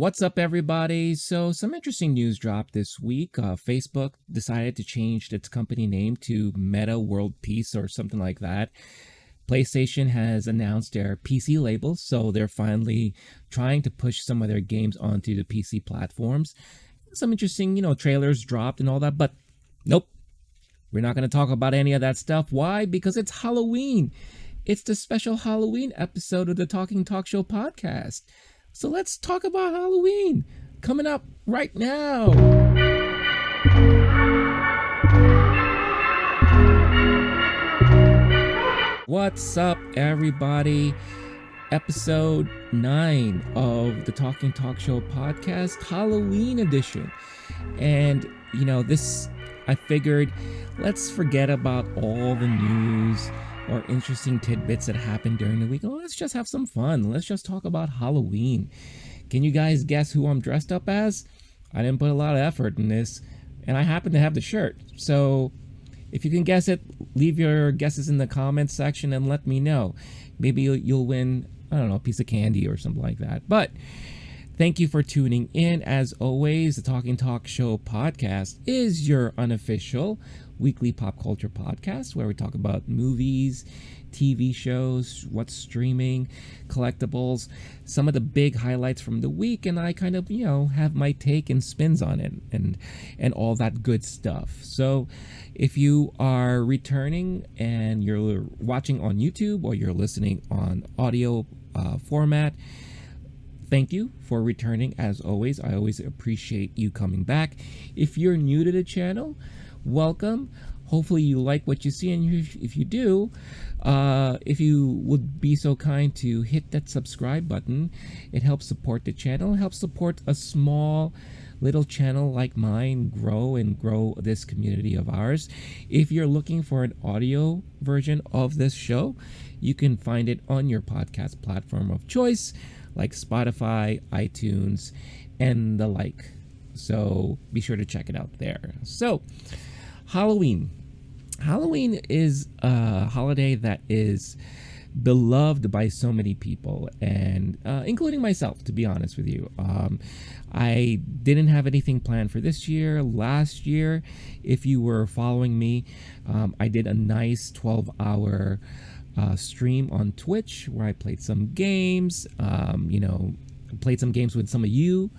What's up, everybody? So, some interesting news dropped this week. Facebook decided to change its company name to Meta World Peace or something like that. PlayStation has announced their PC label, so they're finally trying to push some of their games onto the PC platforms. Some interesting, trailers dropped and all that, but nope. We're not going to talk about any of that stuff. Why? Because it's Halloween. It's the special Halloween episode of the Talking Talk Show podcast. So let's talk about Halloween coming up right now. What's up, everybody? Episode 9 of the Talking Talk Show podcast, Halloween edition. And, this, I figured, let's forget about all the news or interesting tidbits that happened during the week. Let's just have some fun. Let's just talk about Halloween. Can you guys guess who I'm dressed up as? I didn't put a lot of effort in this, and I happen to have the shirt. So if you can guess it, leave your guesses in the comments section and let me know. Maybe you'll win, a piece of candy or something like that. But thank you for tuning in. As always, the Talking Talk Show podcast is your unofficial weekly pop culture podcast where we talk about movies, TV shows, what's streaming, collectibles, some of the big highlights from the week, and I kind of, have my take and spins on it and all that good stuff. So if you are returning and you're watching on YouTube or you're listening on audio format, thank you for returning. As always, I always appreciate you coming back. If you're new to the channel, welcome. Hopefully you like what you see, and if you do, if you would be so kind to hit that subscribe button, it helps support the channel, helps support a small little channel like mine grow this community of ours. If you're looking for an audio version of this show, you can find it on your podcast platform of choice like Spotify, iTunes, and the like. So be sure to check it out there. So Halloween is a holiday that is beloved by so many people, and including myself, to be honest with you. I didn't have anything planned for this year. Last year, if you were following me, I did a nice 12-hour stream on Twitch where I played some games, played some games with some of you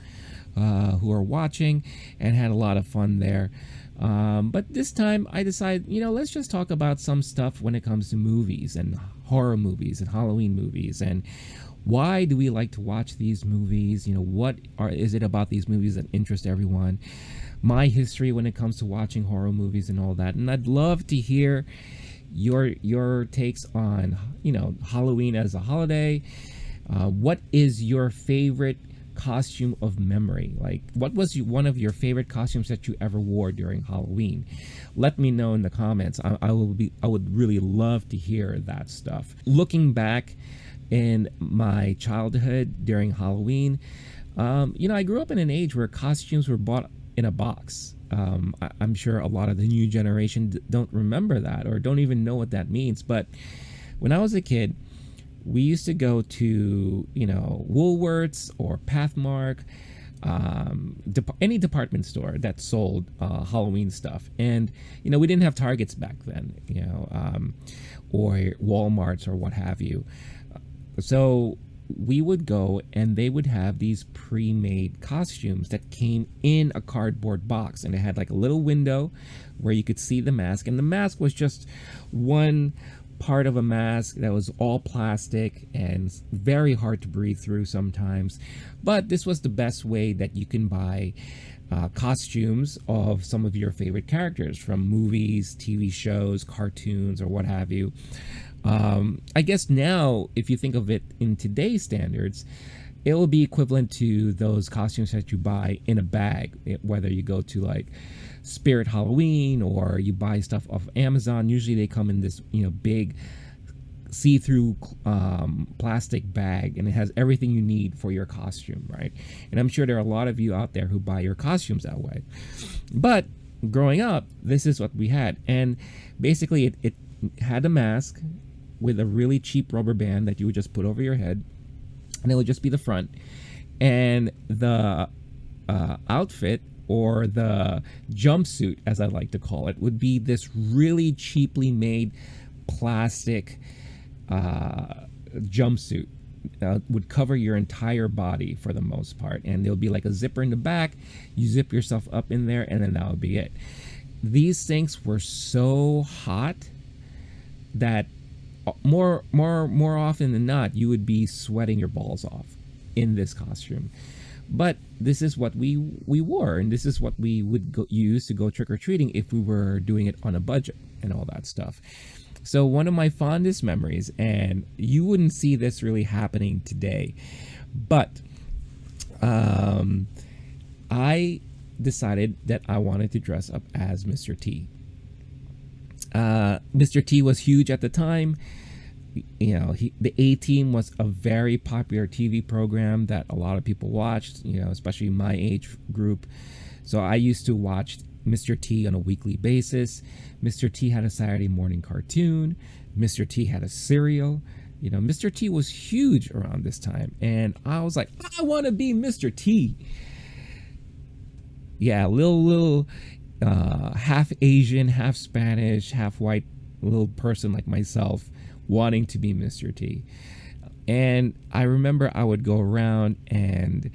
who are watching, and had a lot of fun there. But this time I decided, let's just talk about some stuff when it comes to movies and horror movies and Halloween movies, and why do we like to watch these movies? What is it about these movies that interest everyone? My history when it comes to watching horror movies and all that. And I'd love to hear your takes on, Halloween as a holiday. What is your favorite costume of memory? Like, what was one of your favorite costumes that you ever wore during Halloween? Let me know in the comments. I would really love to hear that stuff. Looking back in my childhood during Halloween, I grew up in an age where costumes were bought in a box. I'm sure a lot of the new generation don't remember that or don't even know what that means. But when I was a kid, we used to go to, Woolworths or Pathmark, any department store that sold Halloween stuff. And, we didn't have Targets back then, or Walmarts or what have you. So we would go and they would have these pre-made costumes that came in a cardboard box, and it had like a little window where you could see the mask, and the mask was just one part of a mask that was all plastic and very hard to breathe through sometimes. But this was the best way that you can buy costumes of some of your favorite characters from movies, TV shows, cartoons, or what have you. I guess now, if you think of it in today's standards, it will be equivalent to those costumes that you buy in a bag, whether you go to like Spirit Halloween or you buy stuff off Amazon. Usually they come in this, big see-through plastic bag, and it has everything you need for your costume, right? And I'm sure there are a lot of you out there who buy your costumes that way. But growing up, this is what we had. And basically it had a mask with a really cheap rubber band that you would just put over your head, and it would just be the front. And the outfit, or the jumpsuit, as I like to call it, would be this really cheaply made plastic jumpsuit. Would cover your entire body for the most part, and there'll be like a zipper in the back. You zip yourself up in there, and then that would be it. These things were so hot that more often than not, you would be sweating your balls off in this costume. But this is what we wore, and this is what we would use to go trick-or-treating if we were doing it on a budget and all that stuff. So one of my fondest memories, and you wouldn't see this really happening today, but I decided that I wanted to dress up as Mr. T. Mr. T was huge at the time. You know, the A-Team was a very popular TV program that a lot of people watched, you know, especially my age group. So I used to watch Mr. T on a weekly basis. Mr. T had a Saturday morning cartoon. Mr. T had a cereal. You know, Mr. T was huge around this time. And I was like, I want to be Mr. T. Yeah, little half Asian, half Spanish, half white little person like myself wanting to be Mr. T. And I remember I would go around and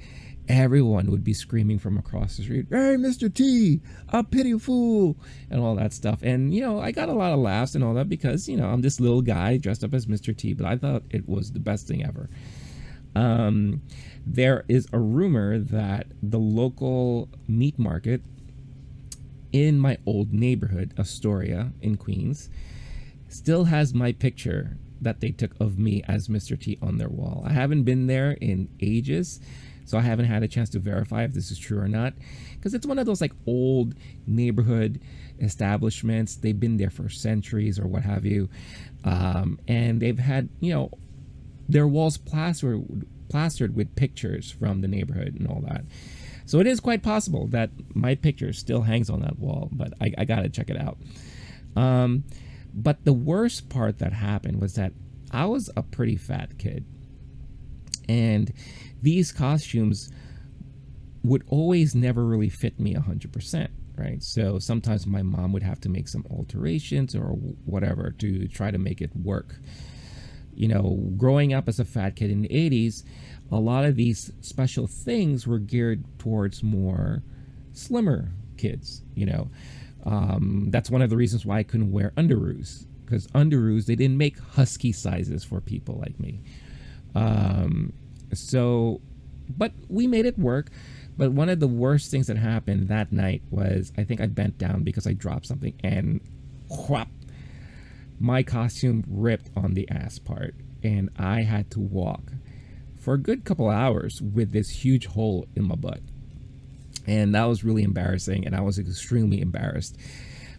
everyone would be screaming from across the street, "Hey, Mr. T, a pity fool," and all that stuff. And, you know, I got a lot of laughs and all that because, you know, I'm this little guy dressed up as Mr. T, but I thought it was the best thing ever. There is a rumor that the local meat market in my old neighborhood, Astoria in Queens, still has my picture that they took of me as Mr. T on their wall. I haven't been there in ages, so I haven't had a chance to verify if this is true or not, because it's one of those like old neighborhood establishments. They've been there for centuries or what have you, and they've had, you know, their walls plastered with pictures from the neighborhood and all that. So it is quite possible that my picture still hangs on that wall, but I gotta check it out. But the worst part that happened was that I was a pretty fat kid, and these costumes would always never really fit me 100%, right? So sometimes my mom would have to make some alterations or whatever to try to make it work. You know, growing up as a fat kid in the 80s, a lot of these special things were geared towards more slimmer kids, you know. That's one of the reasons why I couldn't wear underoos, because underoos, they didn't make husky sizes for people like me. But we made it work. But one of the worst things that happened that night was, I think I bent down because I dropped something, and whap, my costume ripped on the ass part, and I had to walk for a good couple hours with this huge hole in my butt. And that was really embarrassing, and I was extremely embarrassed.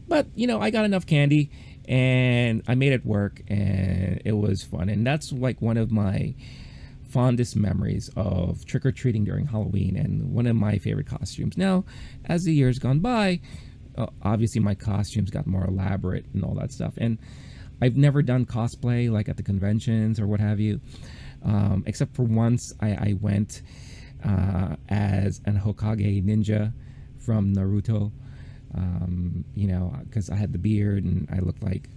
But, you know, I got enough candy, and I made it work, and it was fun. And that's like one of my fondest memories of trick-or-treating during Halloween, and one of my favorite costumes. Now, as the years gone by, obviously my costumes got more elaborate and all that stuff. And I've never done cosplay, like at the conventions or what have you, except for once I went as an Hokage ninja from Naruto, you know, because I had the beard and I looked like,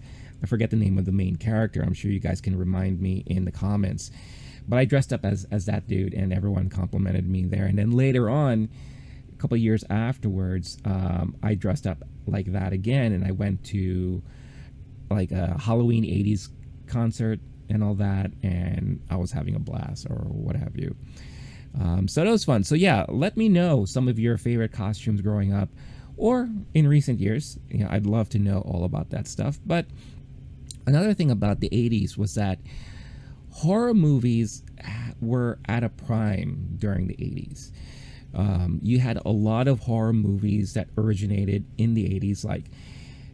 I forget the name of the main character. I'm sure you guys can remind me in the comments. But I dressed up as that dude, and everyone complimented me there. And then later on, a couple of years afterwards, I dressed up like that again, and I went to like a Halloween 80s concert and all that, and I was having a blast or what have you. So that was fun. So yeah, let me know some of your favorite costumes growing up or in recent years. You know, I'd love to know all about that stuff. But another thing about the 80s was that horror movies were at a prime during the 80s. You had a lot of horror movies that originated in the 80s, like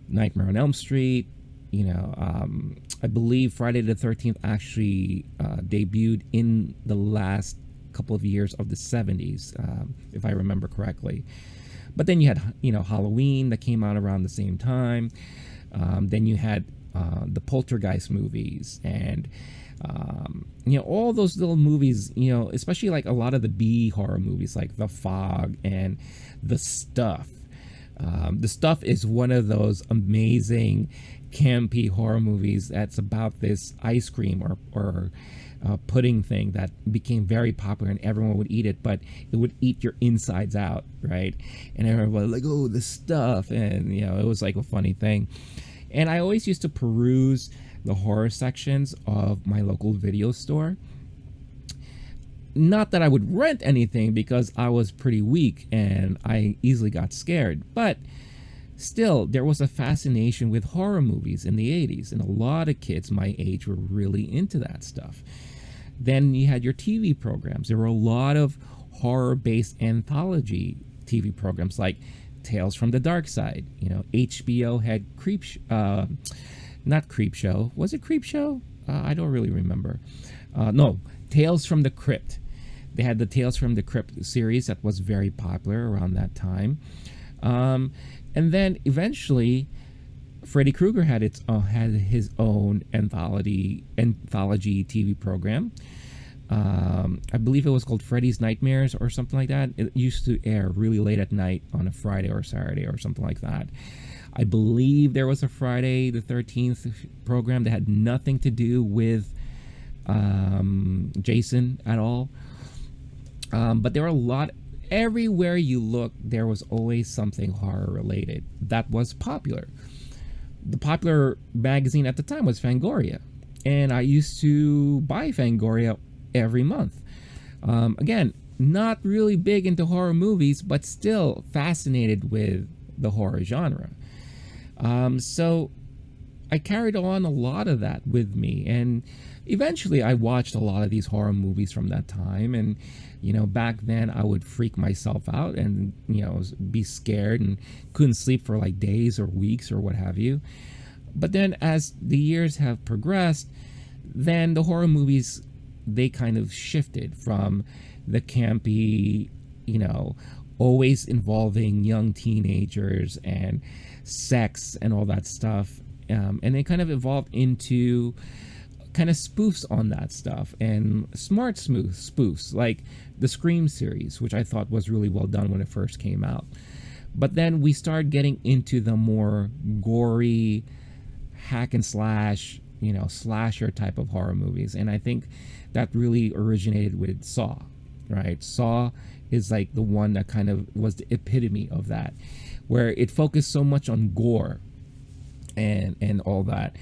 Nightmare on Elm Street. You know, I believe Friday the 13th actually debuted in the last couple of years of the 70s, if I remember correctly. But then you had, you know, Halloween that came out around the same time. Then you had the Poltergeist movies, and All those little movies, especially like a lot of the B horror movies like The Fog and The Stuff. The Stuff is one of those amazing campy horror movies that's about this ice cream or pudding thing that became very popular and everyone would eat it, but it would eat your insides out, right? And everyone was like, oh, the stuff. And, it was like a funny thing. And I always used to peruse the horror sections of my local video store. Not that I would rent anything because I was pretty weak and I easily got scared, but still, there was a fascination with horror movies in the 80s, and a lot of kids my age were really into that stuff. Then you had your TV programs. There were a lot of horror-based anthology TV programs like Tales from the Dark Side. HBO had not Creepshow. Was it Creepshow? I don't really remember. No, Tales from the Crypt. They had the Tales from the Crypt series that was very popular around that time. And then eventually, Freddy Krueger had his own anthology TV program. I believe it was called Freddy's Nightmares or something like that. It used to air really late at night on a Friday or Saturday or something like that. I believe there was a Friday the 13th program that had nothing to do with Jason at all. But there were a lot. Everywhere you look, there was always something horror related that was popular. The popular magazine at the time was Fangoria, and I used to buy Fangoria every month. Again, not really big into horror movies, but still fascinated with the horror genre. So I carried on a lot of that with me, and eventually I watched a lot of these horror movies from that time. And back then I would freak myself out and be scared and couldn't sleep for like days or weeks or what have you. But then as the years have progressed, then the horror movies, they kind of shifted from the campy, always involving young teenagers and sex and all that stuff, and they kind of evolved into kind of spoofs on that stuff, and smart spoofs like the Scream series, which I thought was really well done when it first came out. But then we started getting into the more gory hack and slash, slasher type of horror movies, and I think that really originated with Saw, right? Saw is like the one that kind of was the epitome of that, where it focused so much on gore and all that.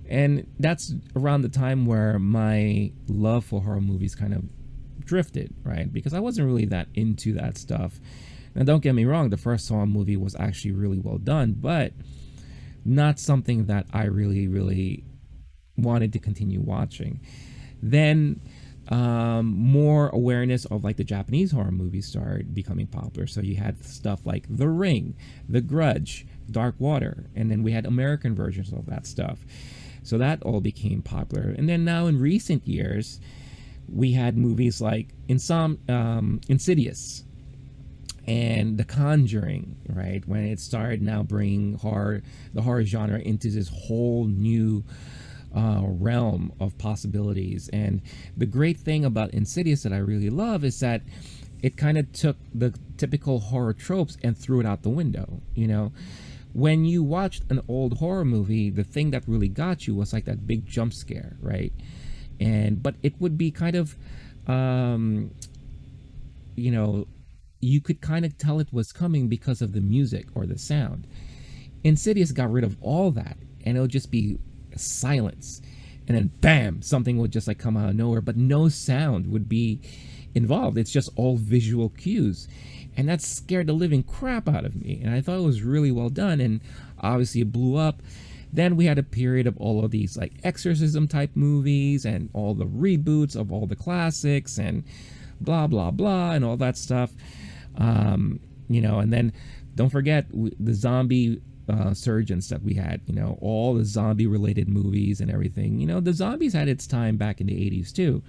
And that's around the time where my love for horror movies kind of drifted, right? Because I wasn't really that into that stuff. Now, don't get me wrong, the first Saw movie was actually really well done, but not something that I really, really wanted to continue watching. Then more awareness of like the Japanese horror movies started becoming popular. So you had stuff like The Ring, The Grudge, Dark Water, and then we had American versions of that stuff. So that all became popular. And then now in recent years, we had movies like Insidious and The Conjuring, right? When it started now bringing the horror genre into this whole new realm of possibilities. And the great thing about Insidious that I really love is that it kind of took the typical horror tropes and threw it out the window. When you watched an old horror movie, the thing that really got you was like that big jump scare, right? But it would be kind of, you could kind of tell it was coming because of the music or the sound. Insidious got rid of all that, and it would just be silence, and then bam, something would just like come out of nowhere, but no sound would be involved. It's just all visual cues. And that scared the living crap out of me. And I thought it was really well done. And obviously it blew up. Then we had a period of all of these like exorcism type movies and all the reboots of all the classics and blah, blah, blah, and all that stuff. And then don't forget the zombie surgeons that we had, all the zombie related movies and everything. The zombies had its time back in the 80s too,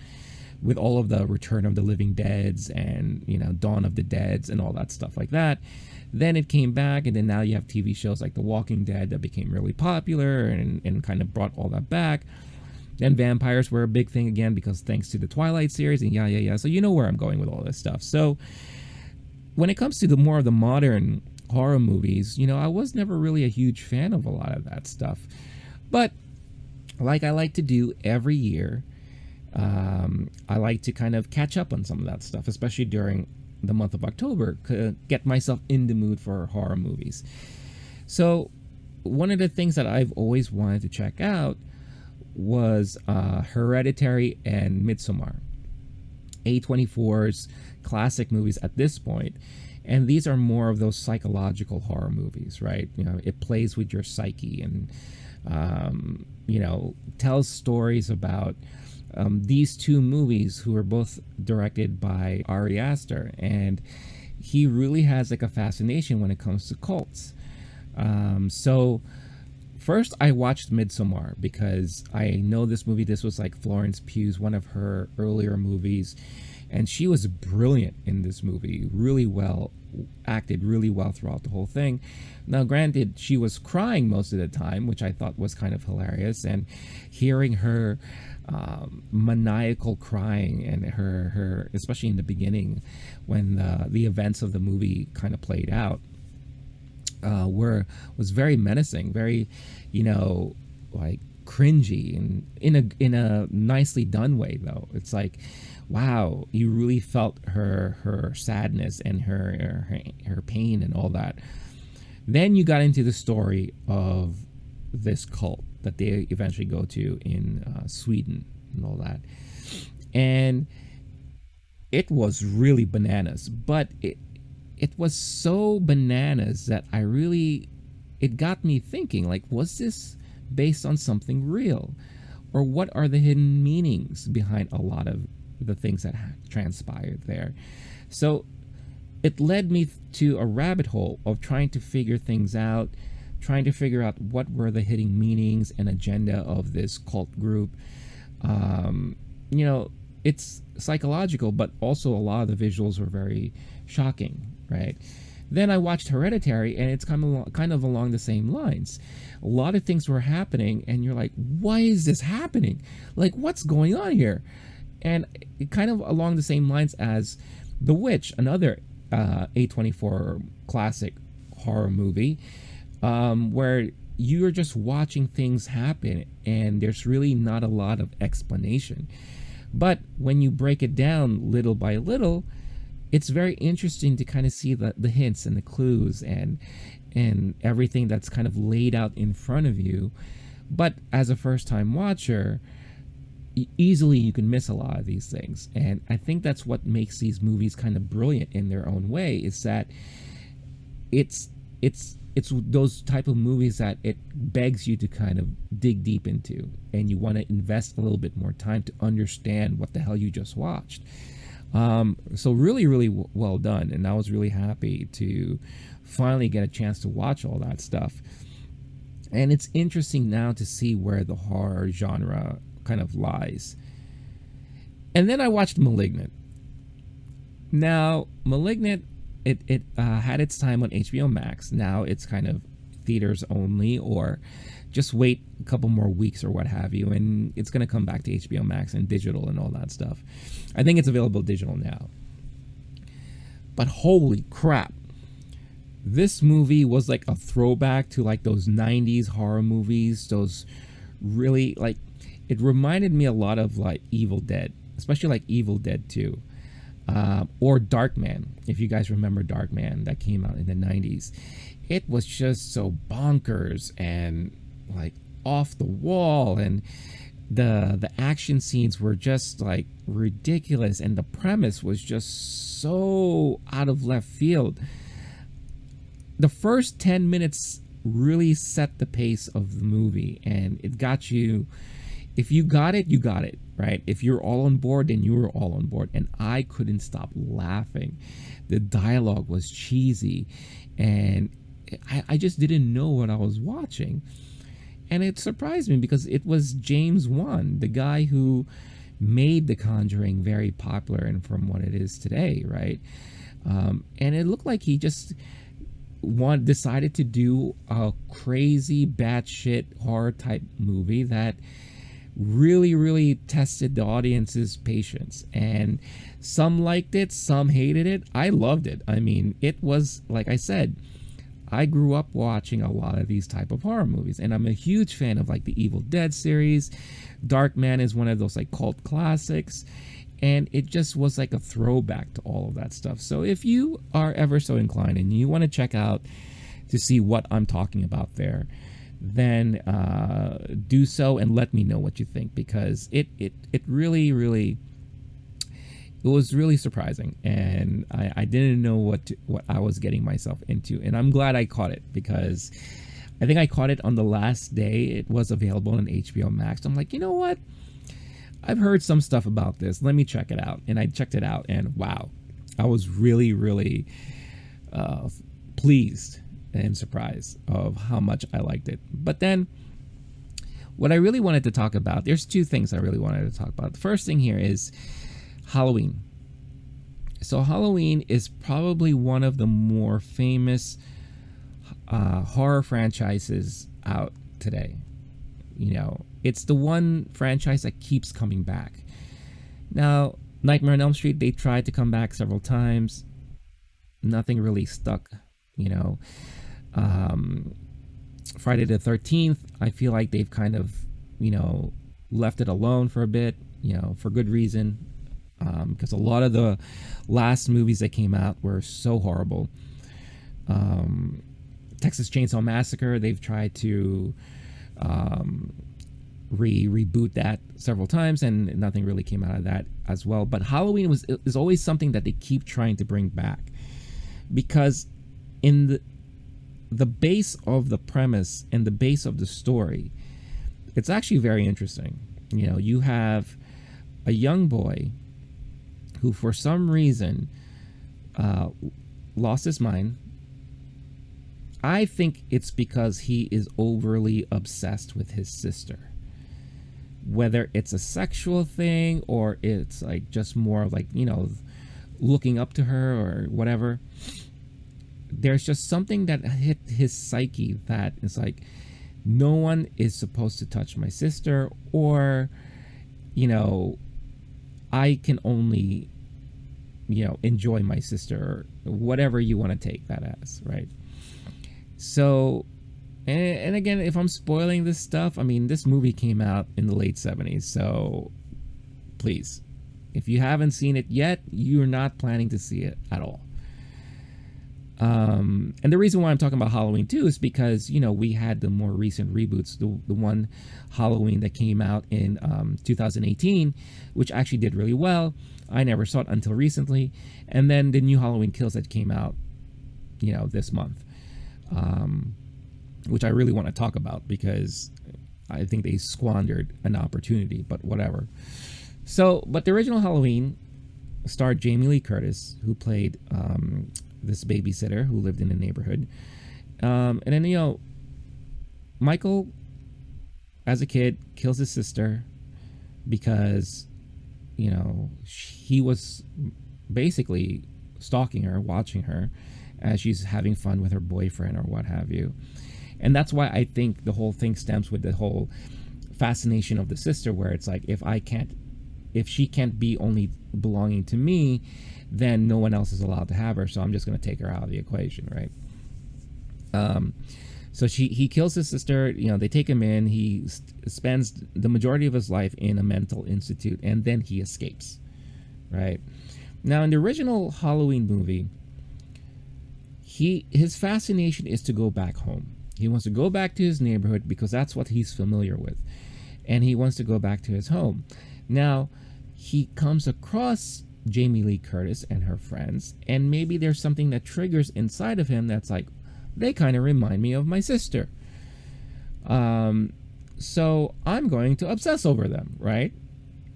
with all of the Return of the Living Deads and, Dawn of the Deads and all that stuff like that. Then it came back, and then now you have TV shows like The Walking Dead that became really popular and kind of brought all that back. Then vampires were a big thing again because thanks to the Twilight series and yeah. So you know where I'm going with all this stuff. So when it comes to the more of the modern horror movies, I was never really a huge fan of a lot of that stuff. But like I like to do every year, I like to kind of catch up on some of that stuff, especially during the month of October, to get myself in the mood for horror movies. So one of the things that I've always wanted to check out was Hereditary and Midsommar, A24's classic movies at this point. And these are more of those psychological horror movies, right? It plays with your psyche and, tells stories about these two movies who are both directed by Ari Aster. And he really has like a fascination when it comes to cults. So first I watched Midsommar because I know this movie. This was like Florence Pugh's, one of her earlier movies. And she was brilliant in this movie, really well acted, really well throughout the whole thing. Now, granted, she was crying most of the time, which I thought was kind of hilarious. And hearing her maniacal crying and her, especially in the beginning when the events of the movie kind of played out, was very menacing, very, like cringy, and in a nicely done way though. It's like, wow, you really felt her sadness and her pain and all that. Then you got into the story of this cult that they eventually go to in Sweden and all that, and it was really bananas. But it was so bananas that it got me thinking, like, was this based on something real, or what are the hidden meanings behind a lot of the things that transpired there? So it led me to a rabbit hole of trying to figure things out, trying to figure out what were the hidden meanings and agenda of this cult group. It's psychological, but also a lot of the visuals were very shocking, right? Then I watched Hereditary, and it's kind of along the same lines. A lot of things were happening, and you're like, why is this happening? Like, what's going on here? And it kind of along the same lines as The Witch, another A24 classic horror movie, where you're just watching things happen, and there's really not a lot of explanation. But when you break it down little by little, it's very interesting to kind of see the hints and the clues and everything that's kind of laid out in front of you. But as a first-time watcher, easily you can miss a lot of these things. And I think that's what makes these movies kind of brilliant in their own way, is that it's those type of movies that it begs you to kind of dig deep into, and you want to invest a little bit more time to understand what the hell you just watched. So really well done, and I was really happy to finally get a chance to watch all that stuff. And it's interesting now to see where the horror genre kind of lies. And then I watched Malignant. Now, Malignant, it had its time on HBO Max. Now it's kind of theaters only, or just wait a couple more weeks or what have you, and it's going to come back to HBO Max and digital and all that stuff. I think it's available digital now. But holy crap, this movie was like a throwback to like those 90s horror movies, those really, like, it reminded me a lot of like Evil Dead, especially like Evil Dead 2. Or Darkman, if you guys remember Darkman, that came out in the 90s. It was just so bonkers and like off the wall, and the action scenes were just like ridiculous, and the premise was just so out of left field. The first 10 minutes really set the pace of the movie, and it got you. If you got it, you got it, right? If you're all on board, then you were all on board. And I couldn't stop laughing. The dialogue was cheesy, and I just didn't know what I was watching. And it surprised me because it was James Wan, the guy who made The Conjuring very popular and from what it is today, right? And it looked like he just decided to do a crazy batshit horror type movie that really, really tested the audience's patience. And some liked it, some hated it. I loved it. I mean, it was, like I said, I grew up watching a lot of these type of horror movies, and I'm a huge fan of like the Evil Dead series. Darkman is one of those like cult classics, and it just was like a throwback to all of that stuff. So if you are ever so inclined and you want to check out to see what I'm talking about there, then do so and let me know what you think, because it really, really, it was really surprising, and I didn't know what I was getting myself into, and I'm glad I caught it, because I think I caught it on the last day it was available on HBO Max. I'm like, you know what? I've heard some stuff about this. Let me check it out. And I checked it out, and wow, I was really, really pleased and surprised of how much I liked it. But then what I really wanted to talk about, there's two things I really wanted to talk about. The first thing here is Halloween. So Halloween is probably one of the more famous horror franchises out today. You know, it's the one franchise that keeps coming back. Now, Nightmare on Elm Street, they tried to come back several times. Nothing really stuck, you know. Friday the 13th, I feel like they've kind of, you know, left it alone for a bit, you know, for good reason. Because a lot of the last movies that came out were so horrible. Texas Chainsaw Massacre, they've tried to reboot that several times, and nothing really came out of that as well. But Halloween is always something that they keep trying to bring back, because in the base of the premise and the base of the story, it's actually very interesting. You know, you have a young boy who for some reason lost his mind. I think it's because he is overly obsessed with his sister. Whether it's a sexual thing or it's like just more like, you know, looking up to her or whatever. There's just something that hit his psyche that is like, no one is supposed to touch my sister, or, you know, I can only, you know, enjoy my sister, or whatever you want to take that as, right? So, and again, if I'm spoiling this stuff, I mean, this movie came out in the late 70s, so please, if you haven't seen it yet, you're not planning to see it at all. And the reason why I'm talking about Halloween too is because, you know, we had the more recent reboots, the one Halloween that came out in 2018, which actually did really well. I never saw it until recently. And then the new Halloween Kills that came out, you know, this month, which I really want to talk about because I think they squandered an opportunity, but whatever. So, but the original Halloween starred Jamie Lee Curtis, who played this babysitter who lived in the neighborhood. And then, you know, Michael, as a kid, kills his sister because, you know, he was basically stalking her, watching her as she's having fun with her boyfriend or what have you. And that's why I think the whole thing stems with the whole fascination of the sister, where it's like, if she can't be only belonging to me, then no one else is allowed to have her, so I'm just going to take her out of the equation, right? So he kills his sister, you know, they take him in, he spends the majority of his life in a mental institute, and then he escapes, right? Now, in the original Halloween movie, his fascination is to go back home. He wants to go back to his neighborhood because that's what he's familiar with, and he wants to go back to his home. Now, he comes across Jamie Lee Curtis and her friends, and maybe there's something that triggers inside of him that's like, they kind of remind me of my sister. So I'm going to obsess over them, right?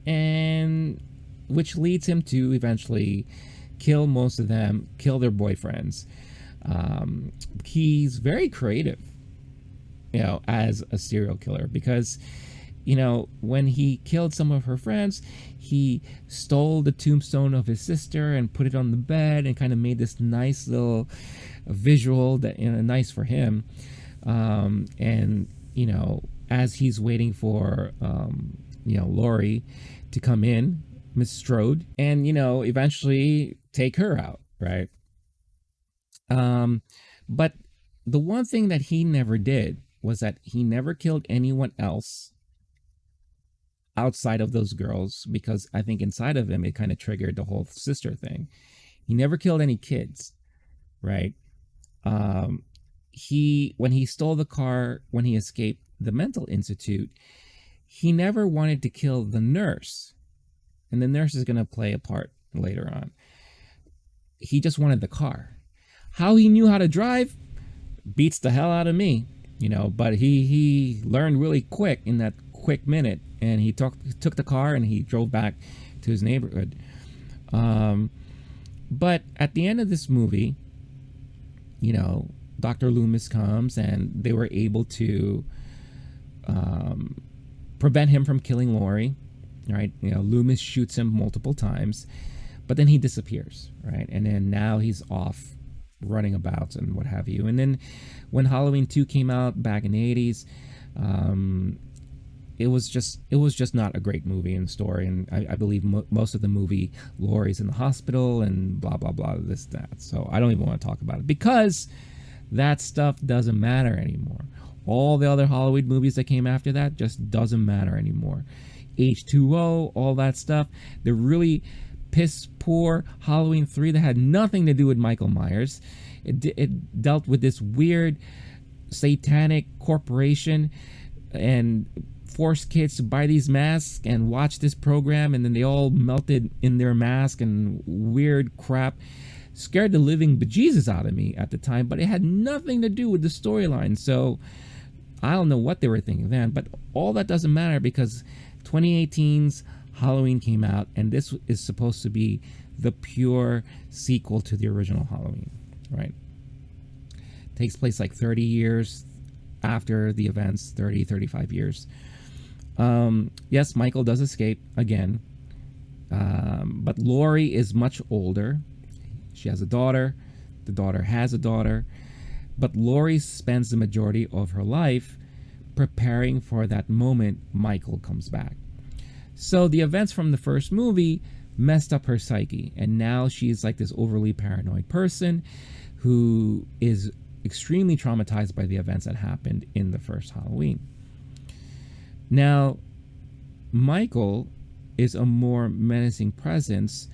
And which leads him to eventually kill most of them, kill their boyfriends. He's very creative, you know, as a serial killer, because, you know, when he killed some of her friends, he stole the tombstone of his sister and put it on the bed and kind of made this nice little visual that, you know, nice for him. And, you know, as he's waiting for Laurie to come in, Miss Strode, and eventually take her out, right? But the one thing that he never did was that he never killed anyone else outside of those girls, because I think inside of him it kind of triggered the whole sister thing. He never killed any kids, right? Um, when he stole the car, when he escaped the mental institute, he never wanted to kill the nurse, and the nurse is going to play a part later on. He just wanted the car. How he knew how to drive beats the hell out of me, but he learned really quick in that quick minute, and he took the car and he drove back to his neighborhood. But at the end of this movie, Dr. Loomis comes and they were able to prevent him from killing Laurie, right? Loomis shoots him multiple times, but then he disappears, right? And then now he's off running about and what have you. And then when Halloween 2 came out back in the 80s, it was just not a great movie and story. And I believe most of the movie, Laurie's in the hospital and blah, blah, blah, this, that. So I don't even want to talk about it because that stuff doesn't matter anymore. All the other Halloween movies that came after that just doesn't matter anymore. H2O, all that stuff. The really piss poor Halloween 3 that had nothing to do with Michael Myers. It dealt with this weird satanic corporation and forced kids to buy these masks and watch this program, and then they all melted in their mask and weird crap. Scared the living bejesus out of me at the time, but it had nothing to do with the storyline. So I don't know what they were thinking then, but all that doesn't matter because 2018's Halloween came out, and this is supposed to be the pure sequel to the original Halloween, right? Takes place like 30 years after the events, 30, 35 years. Yes, Michael does escape again, but Laurie is much older. She has a daughter. The daughter has a daughter. But Laurie spends the majority of her life preparing for that moment Michael comes back. So the events from the first movie messed up her psyche, and now she's like this overly paranoid person who is extremely traumatized by the events that happened in the first Halloween. Now, Michael is a more menacing presence,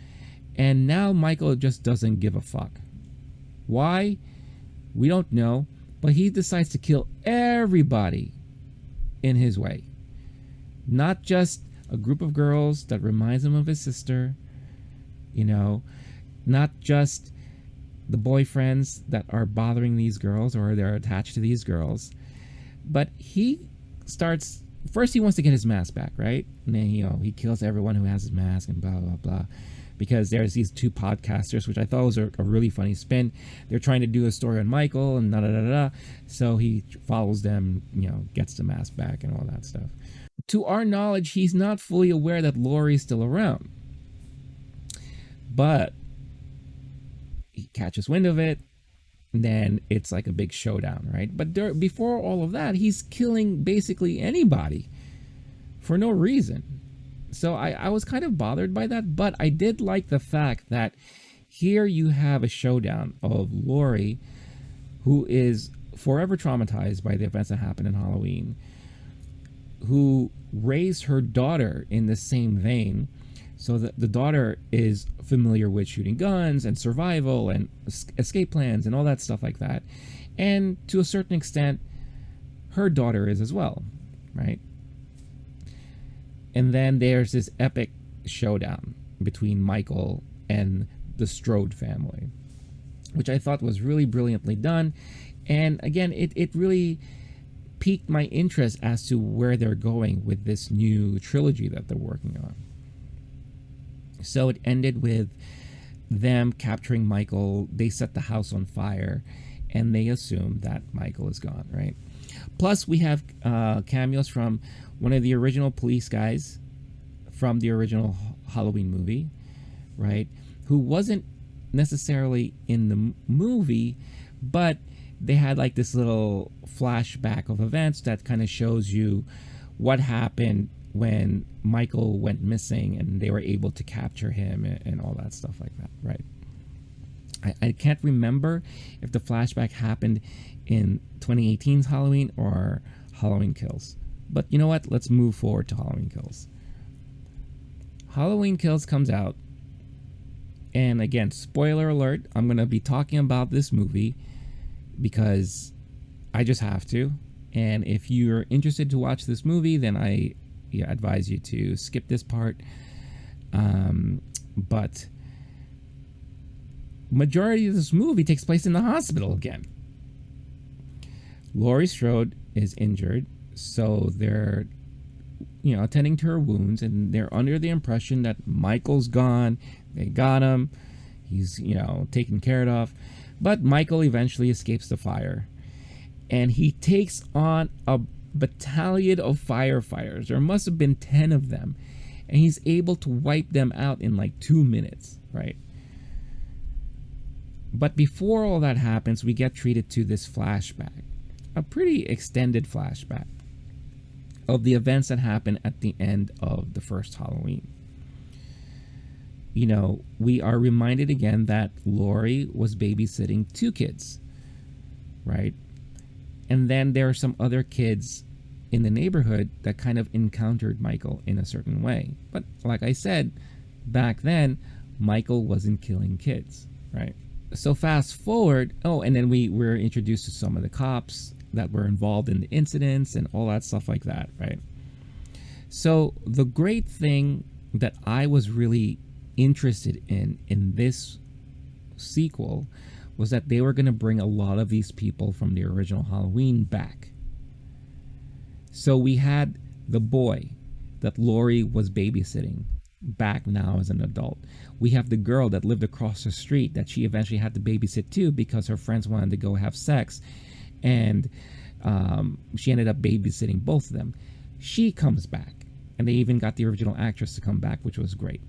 and now Michael just doesn't give a fuck. Why? We don't know, but he decides to kill everybody in his way. Not just a group of girls that reminds him of his sister, not just the boyfriends that are bothering these girls or they're attached to these girls, but he starts, first he wants to get his mask back, right? And then, he kills everyone who has his mask and blah, blah, blah. Because there's these two podcasters, which I thought was a really funny spin. They're trying to do a story on Michael and da-da-da-da. So he follows them, gets the mask back and all that stuff. To our knowledge, he's not fully aware that Laurie's still around. But he catches wind of it, and then it's like a big showdown, right? But before all of that, he's killing basically anybody for no reason. So I was kind of bothered by that, but I did like the fact that here you have a showdown of Laurie, who is forever traumatized by the events that happened in Halloween, who raised her daughter in the same vein, so that the daughter is familiar with shooting guns and survival and escape plans and all that stuff like that. And to a certain extent, her daughter is as well, right? And then there's this epic showdown between Michael and the Strode family, which I thought was really brilliantly done. And again, it really piqued my interest as to where they're going with this new trilogy that they're working on. So it ended with them capturing Michael. They set the house on fire, and they assume that Michael is gone, right? Plus, we have cameos from one of the original police guys from the original Halloween movie, right? Who wasn't necessarily in the movie, but they had like this little flashback of events that kind of shows you what happened when Michael went missing and they were able to capture him and all that stuff like that, right? I can't remember if the flashback happened in 2018's Halloween or Halloween Kills. But you know what? Let's move forward to Halloween Kills. Halloween Kills comes out. And again, spoiler alert, I'm going to be talking about this movie because I just have to. And if you're interested to watch this movie, then I advise you to skip this part. But majority of this movie takes place in the hospital again. Laurie Strode is injured, so they're attending to her wounds, and they're under the impression that Michael's gone. They got him. He's taken care of. But Michael eventually escapes the fire, and he takes on a battalion of firefighters. There must have been 10 of them, and he's able to wipe them out in like 2 minutes, right? But before all that happens, we get treated to this flashback, a pretty extended flashback of the events that happened at the end of the first Halloween. We are reminded again that Laurie was babysitting 2 kids, right? And then there are some other kids in the neighborhood that kind of encountered Michael in a certain way. But like I said, back then, Michael wasn't killing kids, right? So fast forward, and then we were introduced to some of the cops that were involved in the incidents and all that stuff like that, right? So the great thing that I was really interested in this sequel was that they were going to bring a lot of these people from the original Halloween back. So we had the boy that Laurie was babysitting back now as an adult. We have the girl that lived across the street that she eventually had to babysit too because her friends wanted to go have sex, and she ended up babysitting both of them. She comes back, and they even got the original actress to come back, which was great.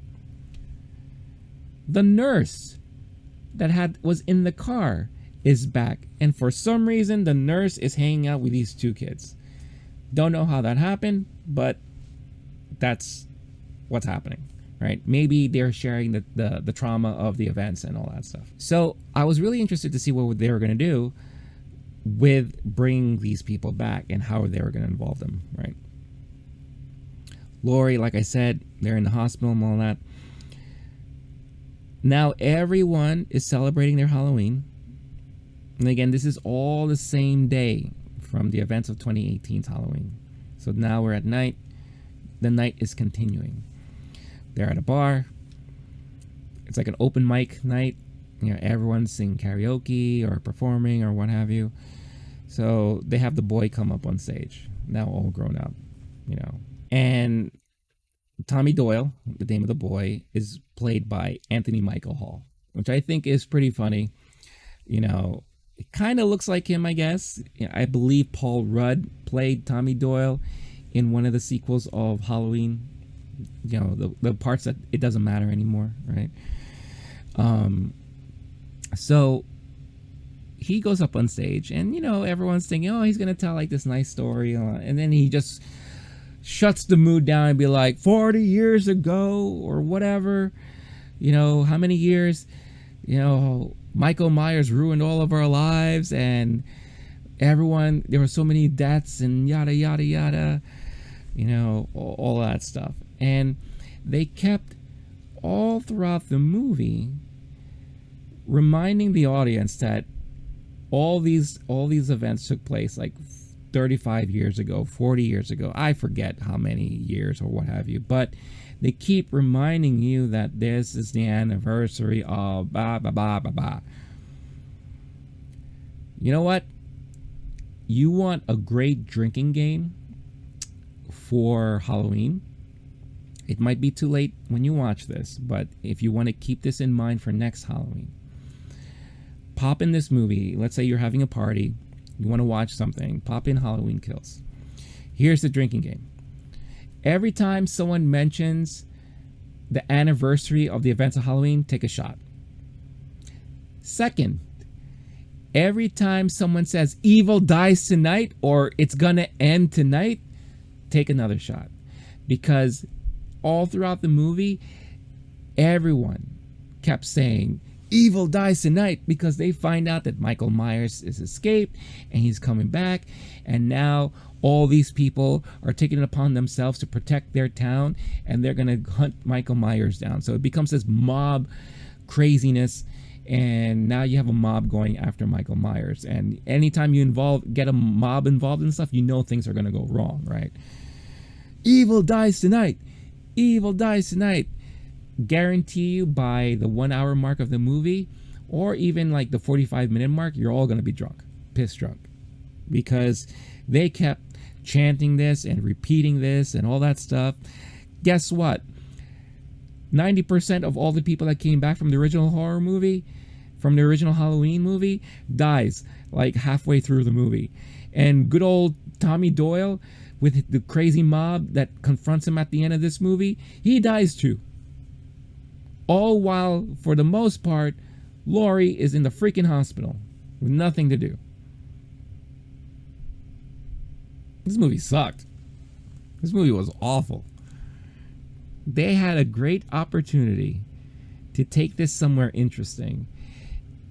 The nurse that was in the car is back, and for some reason the nurse is hanging out with these 2 kids. Don't know how that happened, but that's what's happening, right? Maybe they're sharing the trauma of the events and all that stuff. So I was really interested to see what they were going to do with bringing these people back and how they were going to involve them, right? Laurie, like I said, they're in the hospital and all that. Now everyone is celebrating their Halloween. And again, this is all the same day from the events of 2018's Halloween. So now we're at night. The night is continuing. They're at a bar. It's like an open mic night. Everyone's singing karaoke or performing or what have you. So they have the boy come up on stage, now all grown up, And Tommy Doyle, the name of the boy, is played by Anthony Michael Hall, which I think is pretty funny. It kind of looks like him, I guess. I believe Paul Rudd played Tommy Doyle in one of the sequels of Halloween. The parts that it doesn't matter anymore, right? So he goes up on stage, and everyone's thinking, oh, he's gonna tell like this nice story, and then he just shuts the mood down and be like, 40 years ago or whatever, how many years, Michael Myers ruined all of our lives, and everyone, there were so many deaths and yada yada yada, all that stuff. And they kept all throughout the movie reminding the audience that all these events took place like 35 years ago, 40 years ago. I forget how many years or what have you, but they keep reminding you that this is the anniversary of blah, blah, blah, blah, blah. You know what? You want a great drinking game for Halloween? It might be too late when you watch this, but if you want to keep this in mind for next Halloween, pop in this movie. Let's say you're having a party, you want to watch something, pop in Halloween Kills. Here's the drinking game. Every time someone mentions the anniversary of the events of Halloween, take a shot. Second, every time someone says evil dies tonight or it's gonna end tonight, take another shot. because all throughout the movie, everyone kept saying, evil dies tonight, because they find out that Michael Myers is escaped and he's coming back, and now all these people are taking it upon themselves to protect their town, and they're going to hunt Michael Myers down. So it becomes this mob craziness, and now you have a mob going after Michael Myers, and anytime you get a mob involved in stuff, you know things are going to go wrong, right? Evil dies tonight. Evil dies tonight. Guarantee you by the 1 hour mark of the movie, or even like the 45-minute mark, you're all going to be drunk, piss drunk, because they kept chanting this and repeating this and all that stuff. Guess what? 90% of all the people that came back from the original horror movie, from the original Halloween movie, dies like halfway through the movie. And good old Tommy Doyle, with the crazy mob that confronts him at the end of this movie, he dies too. All while, for the most part, Laurie is in the freaking hospital with nothing to do. This movie sucked. This movie was awful. They had a great opportunity to take this somewhere interesting,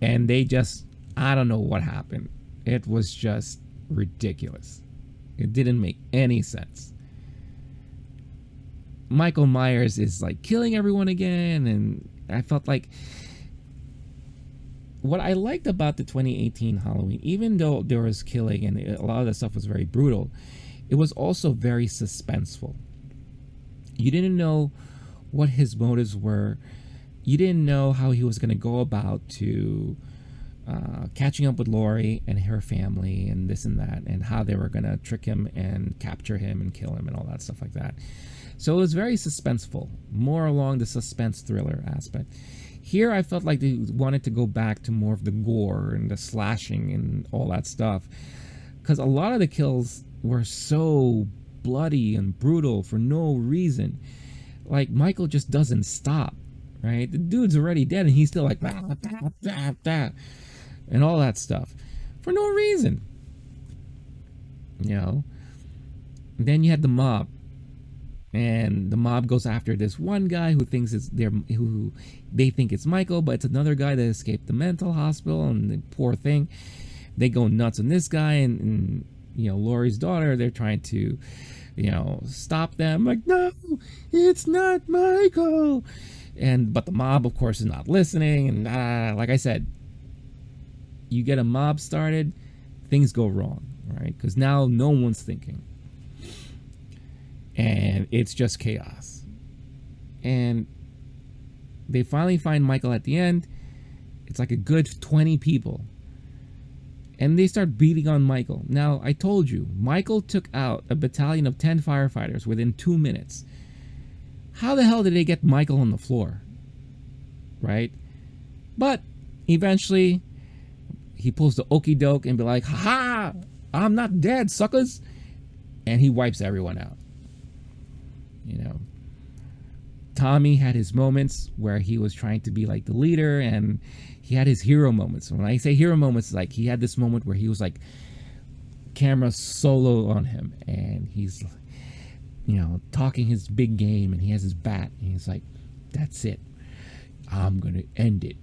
and they just, I don't know what happened. It was just ridiculous. It didn't make any sense. Michael Myers is like killing everyone again, and I felt like what I liked about the 2018 Halloween, even though there was killing and a lot of the stuff was very brutal, it was also very suspenseful. You didn't know what his motives were. You didn't know how he was going to go about to catching up with Laurie and her family and this and that, and how they were going to trick him and capture him and kill him and all that stuff like that. So it was very suspenseful, more along the suspense thriller aspect. Here I felt like they wanted to go back to more of the gore and the slashing and all that stuff, because a lot of the kills were so bloody and brutal for no reason. Like, Michael just doesn't stop, right? The dude's already dead and he's still like and all that stuff for no reason, you know. And then you had the mob, and the mob goes after this one guy who thinks who they think it's Michael, but it's another guy that escaped the mental hospital, and the poor thing, they go nuts on this guy, and you know, Laurie's daughter, they're trying to, you know, stop them, like, no, it's not Michael. But the mob, of course, is not listening, and like I said, you get a mob started, things go wrong, right? Because now no one's thinking, and it's just chaos. And they finally find Michael at the end. It's like a good 20 people, and they start beating on Michael. Now, I told you, Michael took out a battalion of 10 firefighters within 2 minutes. How the hell did they get Michael on the floor? Right? But eventually, he pulls the okie doke and be like, ha! I'm not dead, suckers! And he wipes everyone out. You know, Tommy had his moments where he was trying to be like the leader, and he had his hero moments. When I say hero moments, like, he had this moment where he was like, camera solo on him, and he's, you know, talking his big game, and he has his bat, and he's like, that's it, I'm gonna end it.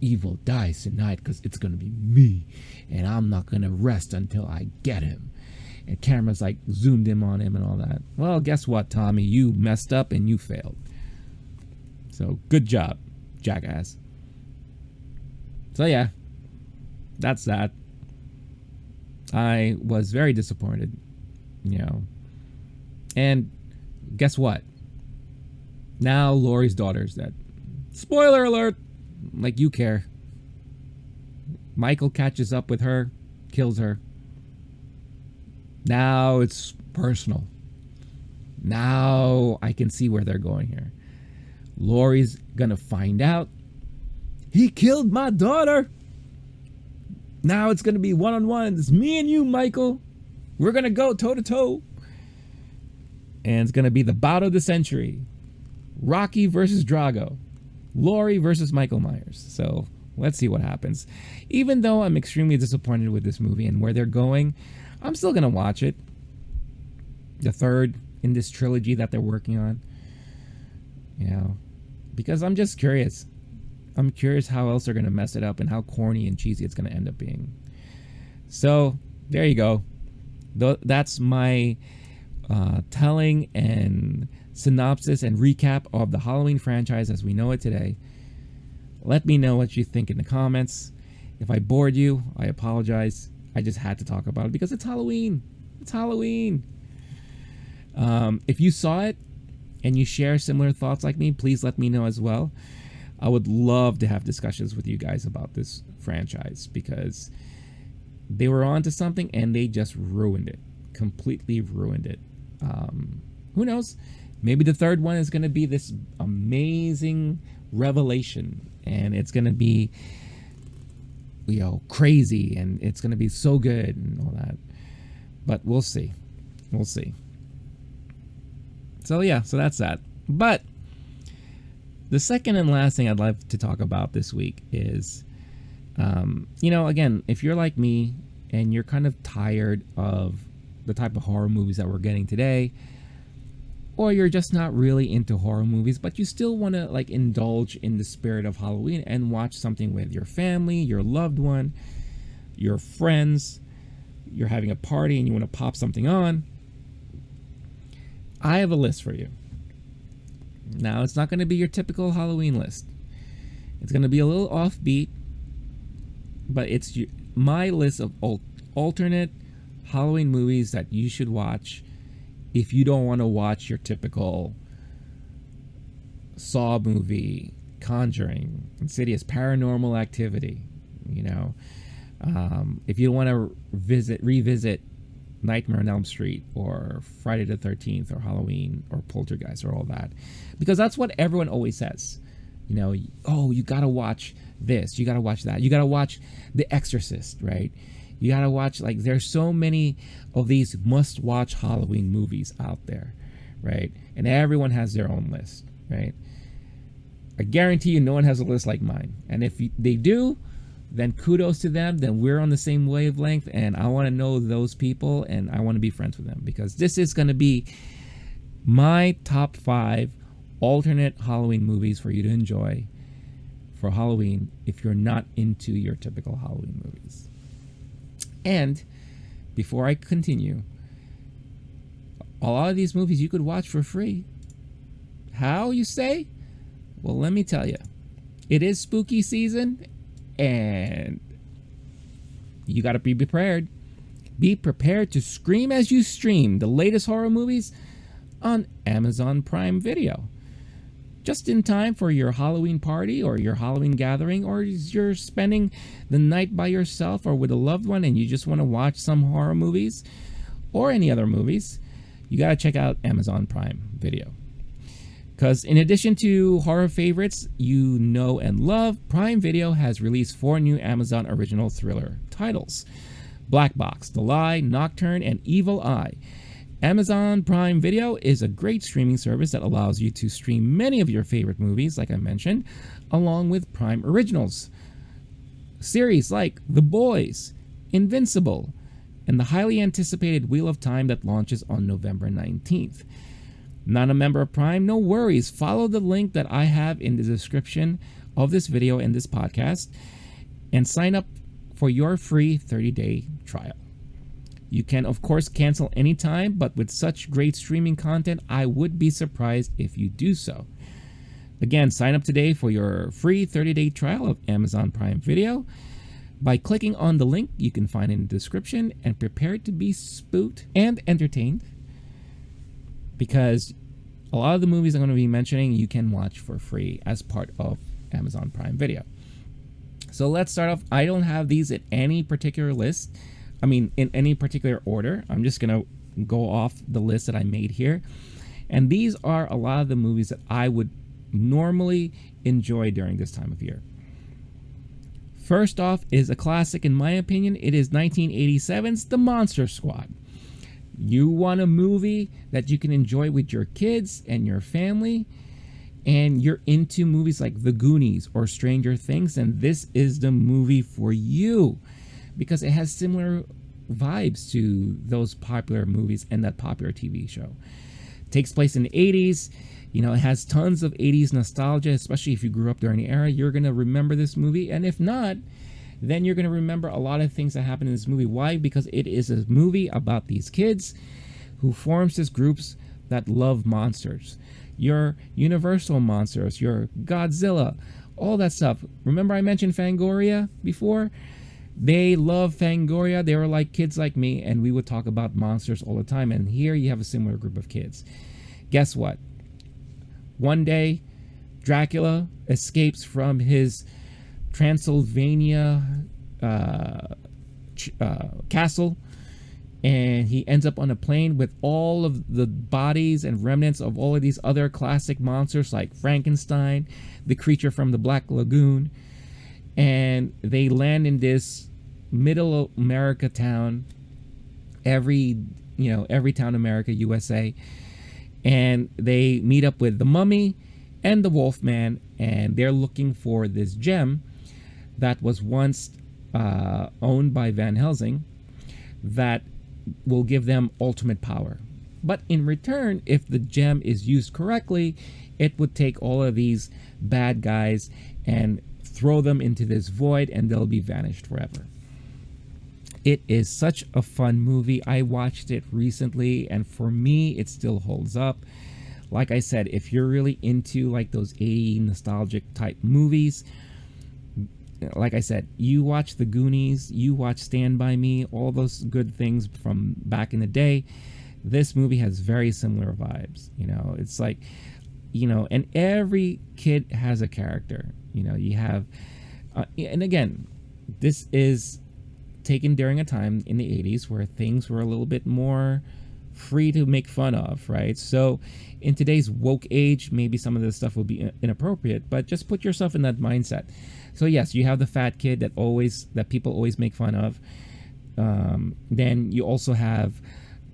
Evil dies tonight because it's gonna be me, and I'm not gonna rest until I get him. And camera's like zoomed in on him and all that. Well, guess what, Tommy? You messed up and you failed. So good job, jackass. So yeah, that's that. I was very disappointed, you know. And guess what? Now Laurie's daughter's dead. Spoiler alert! Like, you care. Michael catches up with her, kills her. Now it's personal. Now I can see where they're going here. Laurie's gonna find out he killed my daughter. Now it's gonna be one-on-one. It's me and you, Michael. We're gonna go toe-to-toe. And it's gonna be the bout of the century. Rocky versus Drago. Laurie versus Michael Myers. So let's see what happens. Even though I'm extremely disappointed with this movie and where they're going, I'm still gonna watch it. The third, in this trilogy that they're working on. You know, because I'm just curious. I'm curious how else they're going to mess it up and how corny and cheesy it's going to end up being. So there you go. That's my telling and synopsis and recap of the Halloween franchise as we know it today. Let me know what you think in the comments. If I bored you, I apologize. I just had to talk about it because it's Halloween. It's Halloween. If you saw it and you share similar thoughts like me, please let me know as well. I would love to have discussions with you guys about this franchise because they were onto something and they just ruined it. Completely ruined it. Who knows? Maybe the third one is going to be this amazing revelation and it's going to be, you know, crazy and it's going to be so good and all that. But we'll see. We'll see. So yeah, so that's that. But the second and last thing I'd like to talk about this week is, you know, again, if you're like me and you're kind of tired of the type of horror movies that we're getting today, or you're just not really into horror movies, but you still want to like indulge in the spirit of Halloween and watch something with your family, your loved one, your friends, you're having a party and you want to pop something on, I have a list for you. Now, it's not going to be your typical Halloween list. It's going to be a little offbeat, but it's my list of alternate Halloween movies that you should watch if you don't want to watch your typical Saw movie, Conjuring, Insidious, Paranormal Activity. You know, if you want to revisit Nightmare on Elm Street or Friday the 13th or Halloween or Poltergeist or all that, because that's what everyone always says. You know, oh, you gotta watch this, you gotta watch that, you gotta watch The Exorcist, right? You gotta watch, like, there's so many of these must-watch Halloween movies out there, right? And everyone has their own list, right? I guarantee you no one has a list like mine. And if they do, then kudos to them. Then we're on the same wavelength, and I want to know those people, and I want to be friends with them, because this is going to be my top 5 alternate Halloween movies for you to enjoy for Halloween if you're not into your typical Halloween movies. And before I continue, a lot of these movies you could watch for free. How, you say? Well, let me tell you. It is spooky season, and you got to be prepared. Be prepared to scream as you stream the latest horror movies on Amazon Prime Video. Just in time for your Halloween party or your Halloween gathering, or you're spending the night by yourself or with a loved one and you just want to watch some horror movies or any other movies, you got to check out Amazon Prime Video. Because in addition to horror favorites you know and love, Prime Video has released 4 new Amazon original thriller titles: Black Box, The Lie, Nocturne, and Evil Eye. Amazon Prime Video is a great streaming service that allows you to stream many of your favorite movies, like I mentioned, along with Prime Originals. Series like The Boys, Invincible, and the highly anticipated Wheel of Time that launches on November 19th. Not a member of Prime? No worries. Follow the link that I have in the description of this video and this podcast and sign up for your free 30-day trial. You can, of course, cancel anytime, but with such great streaming content, I would be surprised if you do so. Again, sign up today for your free 30-day trial of Amazon Prime Video by clicking on the link you can find in the description, and prepare to be spooked and entertained, because a lot of the movies I'm going to be mentioning you can watch for free as part of Amazon Prime Video. So let's start off. I don't have these in any particular list. I mean, in any particular order. I'm just going to go off the list that I made here. And these are a lot of the movies that I would normally enjoy during this time of year. First off is a classic in my opinion. It is 1987's The Monster Squad. You want a movie that you can enjoy with your kids and your family, and you're into movies like The Goonies or Stranger Things, and this is the movie for you, because it has similar vibes to those popular movies and that popular TV show. Takes place in the 80s. You know, it has tons of 80s nostalgia, especially if you grew up during the era. You're going to remember this movie. And if not, then you're going to remember a lot of things that happened in this movie. Why? Because it is a movie about these kids who forms these groups that love monsters. Your Universal monsters, your Godzilla, all that stuff. Remember I mentioned Fangoria before? They love Fangoria. They were like kids like me, and we would talk about monsters all the time. And here you have a similar group of kids. Guess what? One day, Dracula escapes from his Transylvania castle, and he ends up on a plane with all of the bodies and remnants of all of these other classic monsters like Frankenstein, the creature from the Black Lagoon, and they land in this middle America town, every town America, USA, and they meet up with the Mummy and the Wolfman, and they're looking for this gem that was once owned by Van Helsing that will give them ultimate power. But in return, if the gem is used correctly, it would take all of these bad guys and throw them into this void, and they'll be vanished forever. It is such a fun movie. I watched it recently, and for me, it still holds up. Like I said, if you're really into like those 80s nostalgic type movies, like I said, you watch The Goonies, you watch Stand By Me, all those good things from back in the day. This movie has very similar vibes. You know, it's like, you know, and every kid has a character. You know, you have, and again, this is taken during a time in the 80s where things were a little bit more free to make fun of, right? So in today's woke age, maybe some of this stuff will be inappropriate, but just put yourself in that mindset. So yes, you have the fat kid that people always make fun of. Then you also have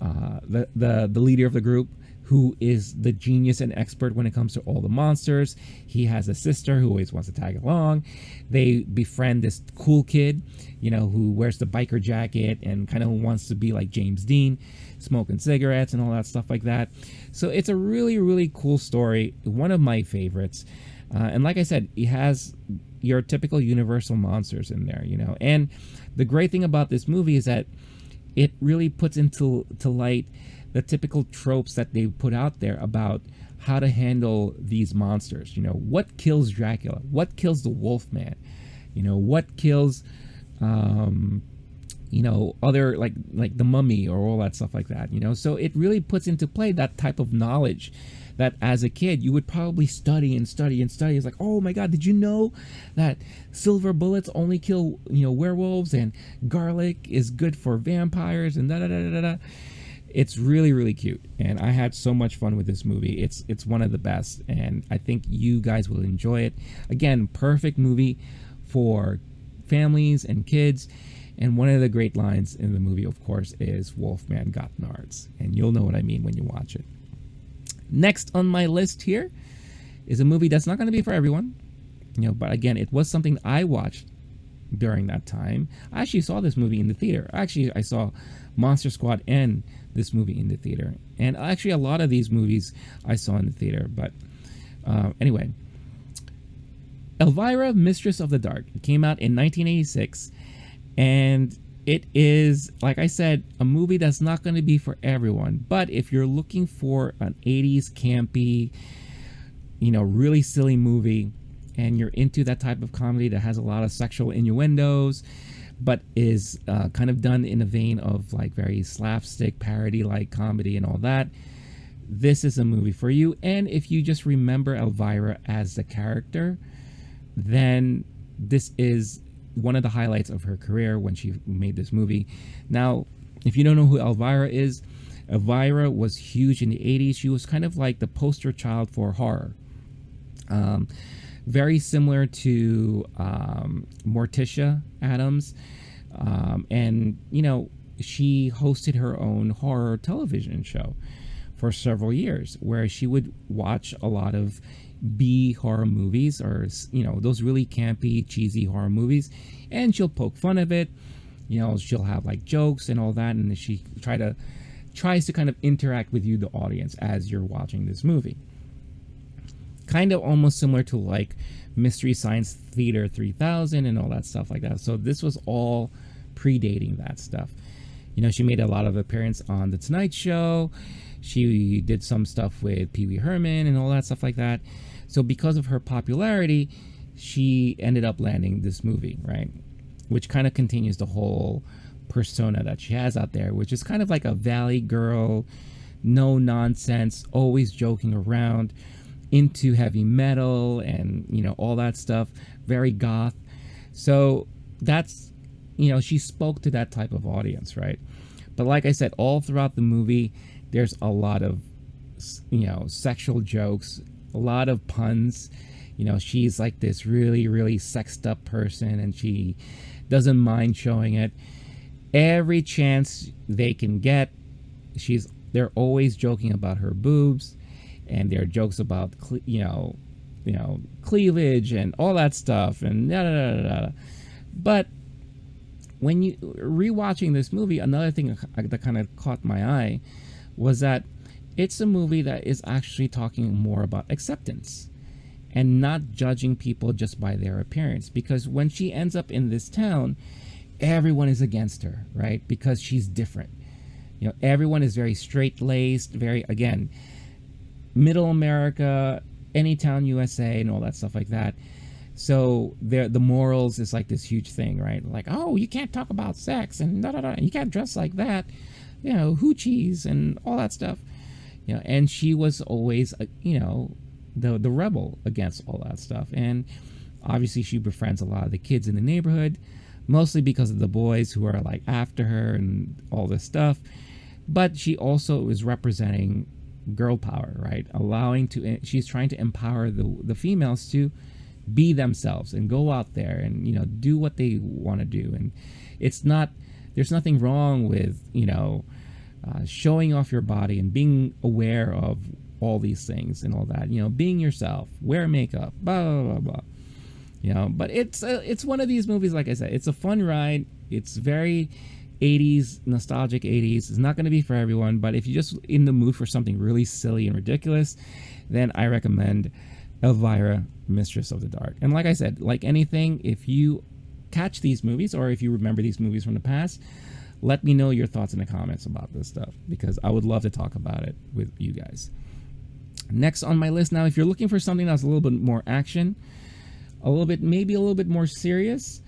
the leader of the group, who is the genius and expert when it comes to all the monsters. He has a sister who always wants to tag along. They befriend this cool kid, you know, who wears the biker jacket and kind of wants to be like James Dean, smoking cigarettes and all that stuff like that. So it's a really, really cool story. One of my favorites. And like I said, it has your typical Universal monsters in there, you know. And the great thing about this movie is that it really puts into light the typical tropes that they put out there about how to handle these monsters. You know, what kills Dracula? What kills the Wolfman? You know, what kills, you know, other like the Mummy or all that stuff like that. You know, so it really puts into play that type of knowledge that as a kid you would probably study and study and study. It's like, oh my God, did you know that silver bullets only kill, you know, werewolves, and garlic is good for vampires, and da da da da da. It's really, really cute, and I had so much fun with this movie. It's one of the best, and I think you guys will enjoy it. Again, perfect movie for families and kids. And one of the great lines in the movie, of course, is Wolfman got nards, and you'll know what I mean when you watch it. Next on my list here is a movie that's not going to be for everyone, you know, but again, it was something I watched during that time. I actually saw this movie in the theater. Actually, I saw Monster Squad and this movie in the theater, and actually a lot of these movies I saw in the theater. But anyway, Elvira, Mistress of the Dark. It came out in 1986, and it is, like I said, a movie that's not going to be for everyone. But if you're looking for an 80s campy, you know, really silly movie, and you're into that type of comedy that has a lot of sexual innuendos, but is kind of done in a vein of like very slapstick parody-like comedy and all that, this is a movie for you. And if you just remember Elvira as the character, then this is one of the highlights of her career when she made this movie. Now, if you don't know who Elvira is, Elvira was huge in the 80s. She was kind of like the poster child for horror. Very similar to Morticia Addams. And, you know, she hosted her own horror television show for several years, where she would watch a lot of B horror movies, or, you know, those really campy, cheesy horror movies, and she'll poke fun of it. You know, she'll have like jokes and all that, and she try to tries to kind of interact with you, the audience, as you're watching this movie. Kind of almost similar to like Mystery Science Theater 3000 and all that stuff like that. So this was all predating that stuff. You know, she made a lot of appearance on The Tonight Show. She did some stuff with Pee Wee Herman and all that stuff like that. So because of her popularity, she ended up landing this movie, right? Which kind of continues the whole persona that she has out there, which is kind of like a valley girl, no nonsense, always joking around, into heavy metal and, you know, all that stuff, very goth. So that's, you know, she spoke to that type of audience, right? But like I said, all throughout the movie, there's a lot of, you know, sexual jokes, a lot of puns. You know, she's like this really, really sexed up person, and she doesn't mind showing it. Every chance they can get, they're always joking about her boobs, and there are jokes about, you know, cleavage and all that stuff, and da da da da da. But when you rewatching this movie, another thing that kind of caught my eye was that it's a movie that is actually talking more about acceptance and not judging people just by their appearance. Because when she ends up in this town, everyone is against her, right? Because she's different. You know, everyone is very straight-laced, very, again, middle America, any town USA, and all that stuff like that. So the morals is like this huge thing, right? Like, oh, you can't talk about sex and da da da. You can't dress like that, you know, hoochies and all that stuff. You know, and she was always, you know, the rebel against all that stuff. And obviously she befriends a lot of the kids in the neighborhood, mostly because of the boys who are like after her and all this stuff. But she also is representing girl power, right? She's trying to empower the females to be themselves and go out there and, you know, do what they want to do. And there's nothing wrong with, you know, showing off your body and being aware of all these things and all that, you know, being yourself, wear makeup, blah, blah, blah, blah. You know, but it's one of these movies, like I said, it's a fun ride. It's very 80s, nostalgic 80s. It's not going to be for everyone, but if you're just in the mood for something really silly and ridiculous, then I recommend Elvira, Mistress of the Dark. And like I said, like anything, if you catch these movies or if you remember these movies from the past, let me know your thoughts in the comments about this stuff, because I would love to talk about it with you guys. Next on my list now, if you're looking for something that's a little bit more action, maybe a little bit more serious,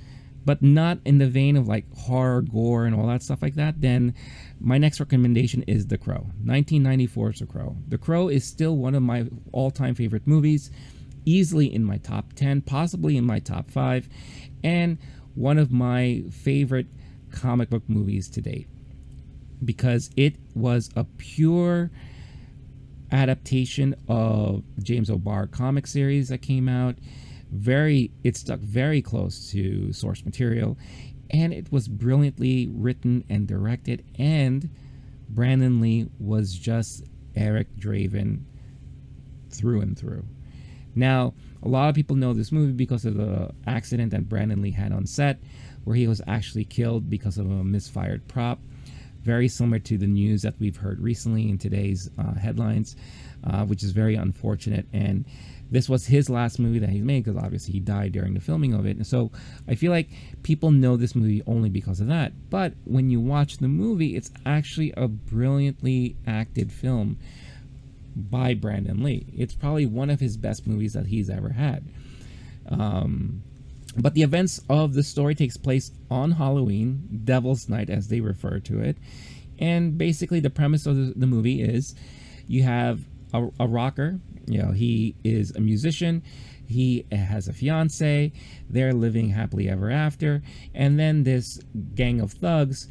but not in the vein of like horror, gore, and all that stuff like that, then my next recommendation is The Crow. 1994's The Crow. The Crow is still one of my all-time favorite movies, easily in my top 10, possibly in my top 5, and one of my favorite comic book movies to date, because it was a pure adaptation of James O'Barr comic series that came out. It stuck very close to source material, and it was brilliantly written and directed, and Brandon Lee was just Eric Draven through and through. Now, a lot of people know this movie because of the accident that Brandon Lee had on set, where he was actually killed because of a misfired prop. Very similar to the news that we've heard recently in today's headlines, which is very unfortunate. And this was his last movie that he made, because obviously he died during the filming of it. And so I feel like people know this movie only because of that. But when you watch the movie, it's actually a brilliantly acted film by Brandon Lee. It's probably one of his best movies that he's ever had. But the events of the story takes place on Halloween, Devil's Night as they refer to it. And basically the premise of the movie is you have a rocker. You know, he is a musician. He has a fiance. They're living happily ever after. And then this gang of thugs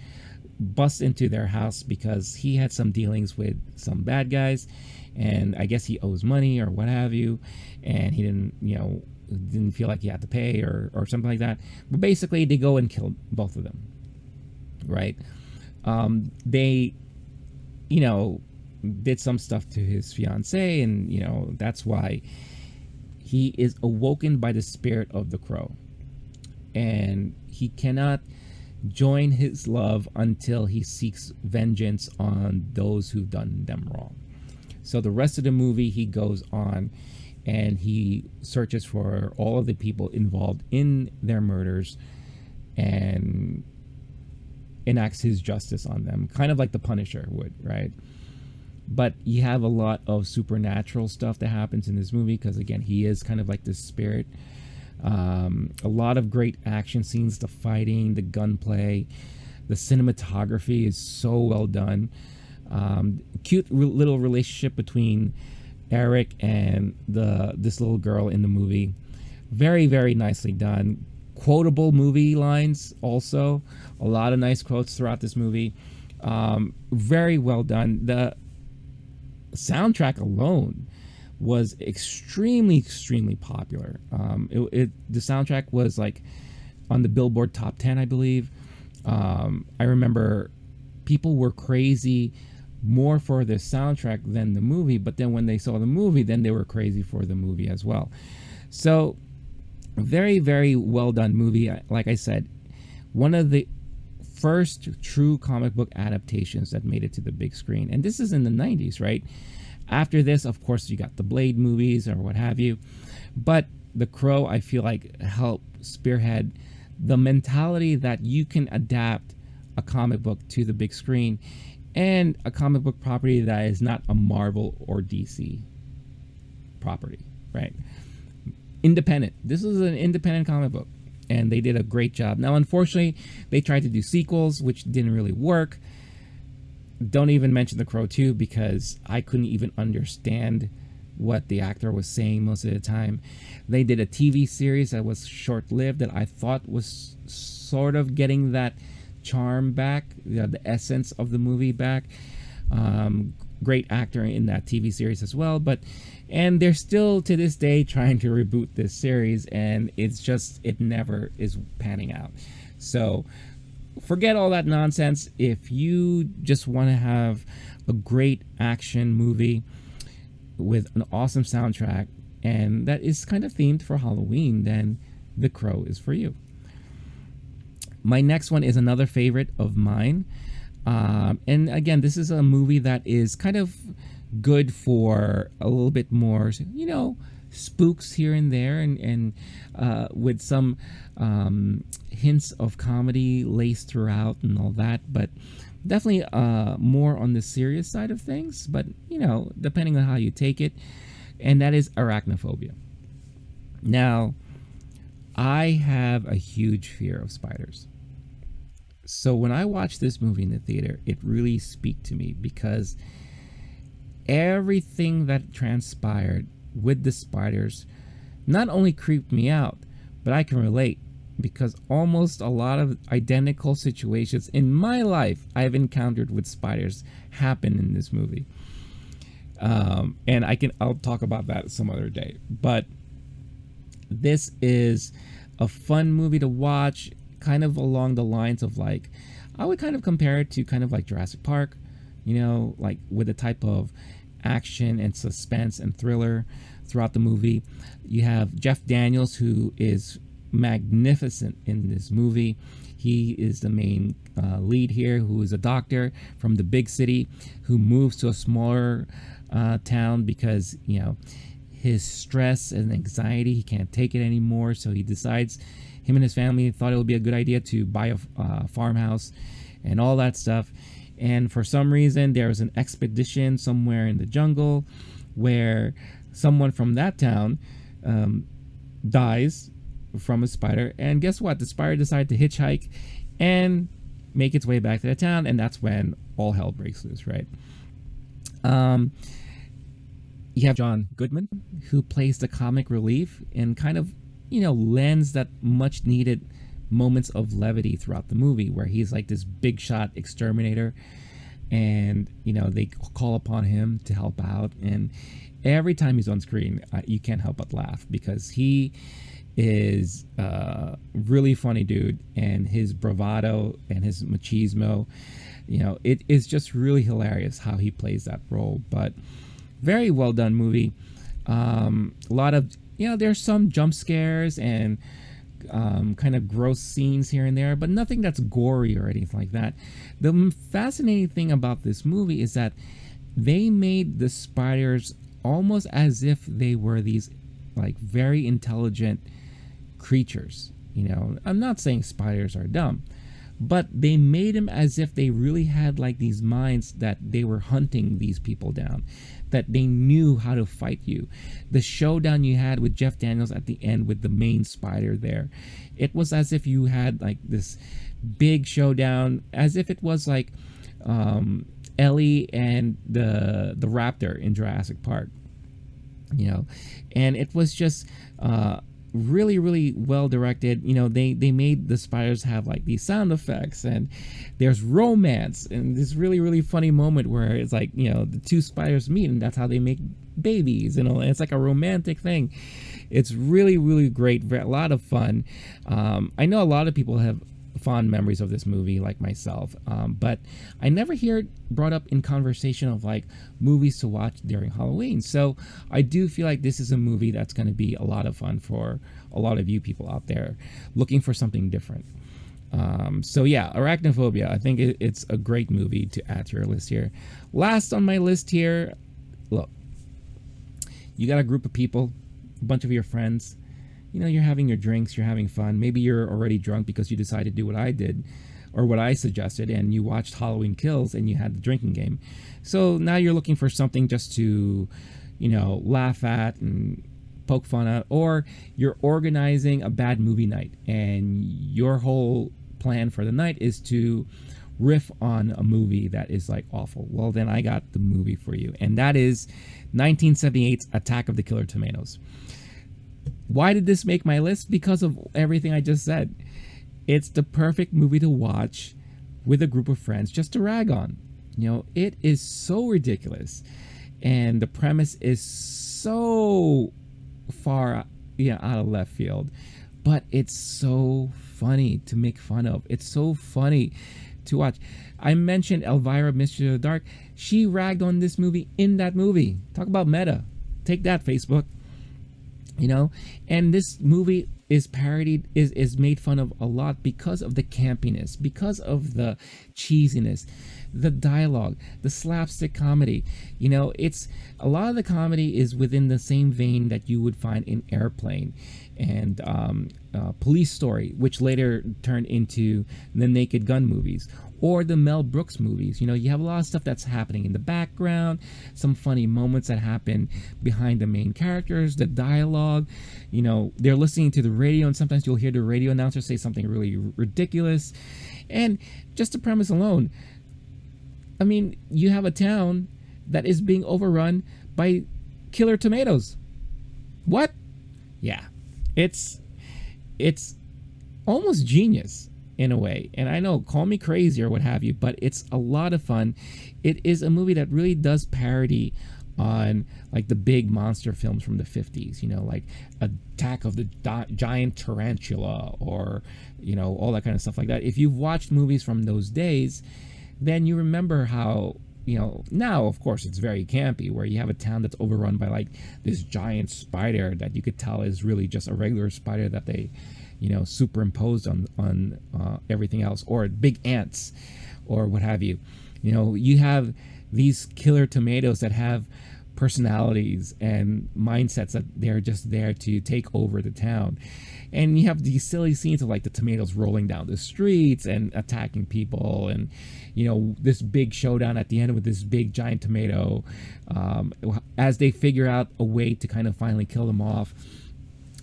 busts into their house because he had some dealings with some bad guys. And I guess he owes money or what have you. And he didn't feel like he had to pay or something like that. But basically they go and kill both of them. Right? They, did some stuff to his fiance, and that's why he is awoken by the spirit of the crow, and he cannot join his love until he seeks vengeance on those who've done them wrong. So the rest of the movie, he goes on and he searches for all of the people involved in their murders and enacts his justice on them, kind of like the Punisher would, right? But you have a lot of supernatural stuff that happens in this movie because, again, he is kind of like this spirit. A lot of great action scenes, the fighting, the gunplay, the cinematography is so well done. Cute little relationship between Eric and this little girl in the movie. Very, very nicely done. Quotable movie lines also. A lot of nice quotes throughout this movie. Very well done. The soundtrack alone was extremely popular. The soundtrack was like on the Billboard Top 10, I believe. I remember people were crazy more for the soundtrack than the movie, but then when they saw the movie, then they were crazy for the movie as well. So very, very well done movie. Like I said, one of the first true comic book adaptations that made it to the big screen. And this is in the 90s, right? After this, of course, you got the Blade movies or what have you. But The Crow, I feel like, helped spearhead the mentality that you can adapt a comic book to the big screen, and a comic book property that is not a Marvel or DC property, right? Independent. This is an independent comic book, and they did a great job. Now, unfortunately, they tried to do sequels, which didn't really work. Don't even mention The Crow 2 because I couldn't even understand what the actor was saying most of the time. They did a TV series that was short-lived that I thought was sort of getting that charm back, the essence of the movie back. Great actor in that TV series as well, and they're still to this day trying to reboot this series, and it never is panning out. So forget all that nonsense. If you just want to have a great action movie with an awesome soundtrack and that is kind of themed for Halloween, then The Crow is for you. My next one is another favorite of mine. And again, this is a movie that is kind of good for a little bit more, spooks here and there, and with some hints of comedy laced throughout and all that, but definitely more on the serious side of things, but depending on how you take it, and that is Arachnophobia. Now, I have a huge fear of spiders. So when I watched this movie in the theater, it really spoke to me because everything that transpired with the spiders not only creeped me out, but I can relate because almost a lot of identical situations in my life I've encountered with spiders happen in this movie. And I'll talk about that some other day. But this is a fun movie to watch, kind of along the lines of I would kind of compare it to kind of like Jurassic Park, like with a type of action and suspense and thriller throughout the movie. You have Jeff Daniels, who is magnificent in this movie. He is the main lead here, who is a doctor from the big city who moves to a smaller town because his stress and anxiety, he can't take it anymore, so he decides, him and his family thought it would be a good idea to buy a farmhouse and all that stuff. And for some reason, there was an expedition somewhere in the jungle where someone from that town dies from a spider. And guess what? The spider decided to hitchhike and make its way back to the town. And that's when all hell breaks loose, right? You have John Goodman, who plays the comic relief and kind of, lends that much needed moments of levity throughout the movie, where he's like this big shot exterminator, and they call upon him to help out, and every time he's on screen you can't help but laugh because he is a really funny dude, and his bravado and his machismo, it is just really hilarious how he plays that role. But very well done movie. A lot of there's some jump scares and kind of gross scenes here and there, but nothing that's gory or anything like that. The fascinating thing about this movie is that they made the spiders almost as if they were these like very intelligent creatures. You know, I'm not saying spiders are dumb, but they made them as if they really had like these minds that they were hunting these people down, that they knew how to fight you. The showdown you had with Jeff Daniels at the end with the main spider there, it was as if you had like this big showdown, as if it was like Ellie and the raptor in Jurassic Park, you know. And it was just really, really well directed. You know, they made the spiders have like these sound effects, and there's romance, and this really, really funny moment where it's like, you know, the two spiders meet and that's how they make babies, you know, and it's like a romantic thing. It's really, really great, a lot of fun. I know a lot of people have fond memories of this movie like myself, but I never hear it brought up in conversation of like movies to watch during Halloween. So I do feel like this is a movie that's going to be a lot of fun for a lot of you people out there looking for something different. So yeah, Arachnophobia, I think it's a great movie to add to your list here. Last on my list here, look, you got a group of people, a bunch of your friends. You know, you're having your drinks, you're having fun. Maybe you're already drunk because you decided to do what I did or what I suggested, and you watched Halloween Kills and you had the drinking game. So now you're looking for something just to, you know, laugh at and poke fun at, or you're organizing a bad movie night and your whole plan for the night is to riff on a movie that is like awful. Well, then I got the movie for you, and that is 1978's Attack of the Killer Tomatoes. Why did this make my list? Because of everything I just said. It's the perfect movie to watch with a group of friends just to rag on. You know, it is so ridiculous, and the premise is so far, out of left field, but it's so funny to make fun of. It's so funny to watch. I mentioned Elvira, Mystery of the Dark. She ragged on this movie in that movie. Talk about meta. Take that, Facebook. You know, and this movie is parodied, is made fun of a lot because of the campiness, because of the cheesiness, the dialogue, the slapstick comedy. You know, it's a lot of the comedy is within the same vein that you would find in Airplane and Police Story, which later turned into the Naked Gun movies, or the Mel Brooks movies. You know, you have a lot of stuff that's happening in the background, some funny moments that happen behind the main characters, the dialogue. You know, they're listening to the radio, and sometimes you'll hear the radio announcer say something really ridiculous. And just the premise alone, I mean, you have a town that is being overrun by killer tomatoes. What? Yeah, it's almost genius in a way. And I know, call me crazy or what have you, but it's a lot of fun. It is a movie that really does parody on like the big monster films from the 50s, you know, like Attack of the Giant Tarantula, or, you know, all that kind of stuff like that. If you've watched movies from those days, then you remember how, you know, now of course it's very campy, where you have a town that's overrun by like this giant spider that you could tell is really just a regular spider that they, you know, superimposed on everything else, or big ants or what have you. You know, you have these killer tomatoes that have personalities and mindsets that they're just there to take over the town. And you have these silly scenes of like the tomatoes rolling down the streets and attacking people, and, you know, this big showdown at the end with this big giant tomato, as they figure out a way to kind of finally kill them off.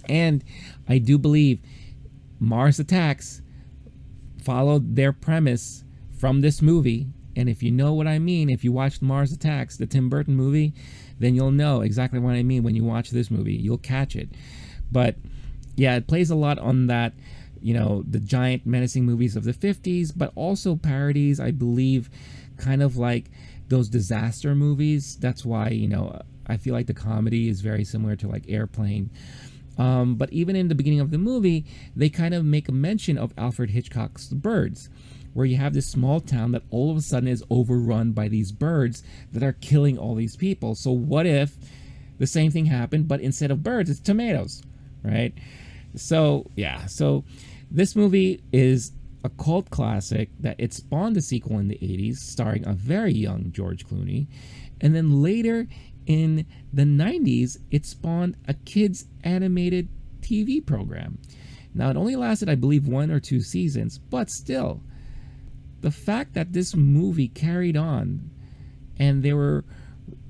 And I do believe Mars Attacks followed their premise from this movie. And if you know what I mean, if you watched Mars Attacks, the Tim Burton movie, then you'll know exactly what I mean when you watch this movie. You'll catch it. But yeah, it plays a lot on that, you know, the giant menacing movies of the 50s, but also parodies, I believe, kind of like those disaster movies. That's why, you know, I feel like the comedy is very similar to like Airplane. But even in the beginning of the movie, they kind of make a mention of Alfred Hitchcock's The Birds, where you have this small town that all of a sudden is overrun by these birds that are killing all these people. So what if the same thing happened, but instead of birds, it's tomatoes, right? So this movie is a cult classic that it spawned a sequel in the 80s starring a very young George Clooney, and then later in the 90s it spawned a kids animated TV program. Now it only lasted, I believe, 1 or 2 seasons, but still the fact that this movie carried on and they were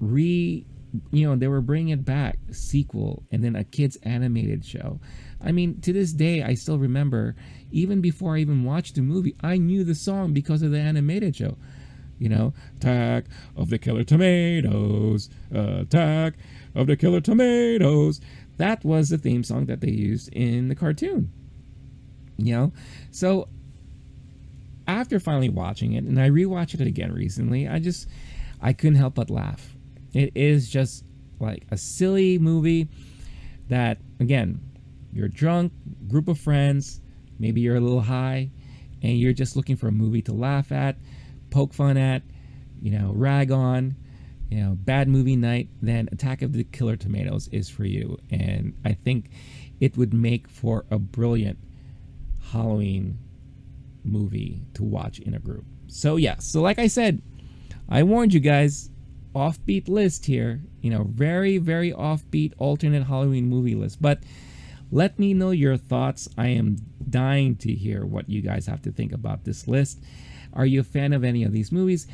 they were bringing it back, sequel, and then a kids animated show. I mean, to this day, I still remember, even before I even watched the movie, I knew the song because of the animated show. Attack of the Killer Tomatoes, Attack of the Killer Tomatoes. That was the theme song that they used in the cartoon. So after finally watching it, and I rewatched it again recently, I couldn't help but laugh. It is just like a silly movie that, again, you're drunk, group of friends, maybe you're a little high, and you're just looking for a movie to laugh at, poke fun at, rag on, bad movie night, then Attack of the Killer Tomatoes is for you. And I think it would make for a brilliant Halloween movie to watch in a group. So like I said, I warned you guys, offbeat list here, very, very offbeat alternate Halloween movie list. But let me know your thoughts. I am dying to hear what you guys have to think about this list. Are you a fan of any of these movies?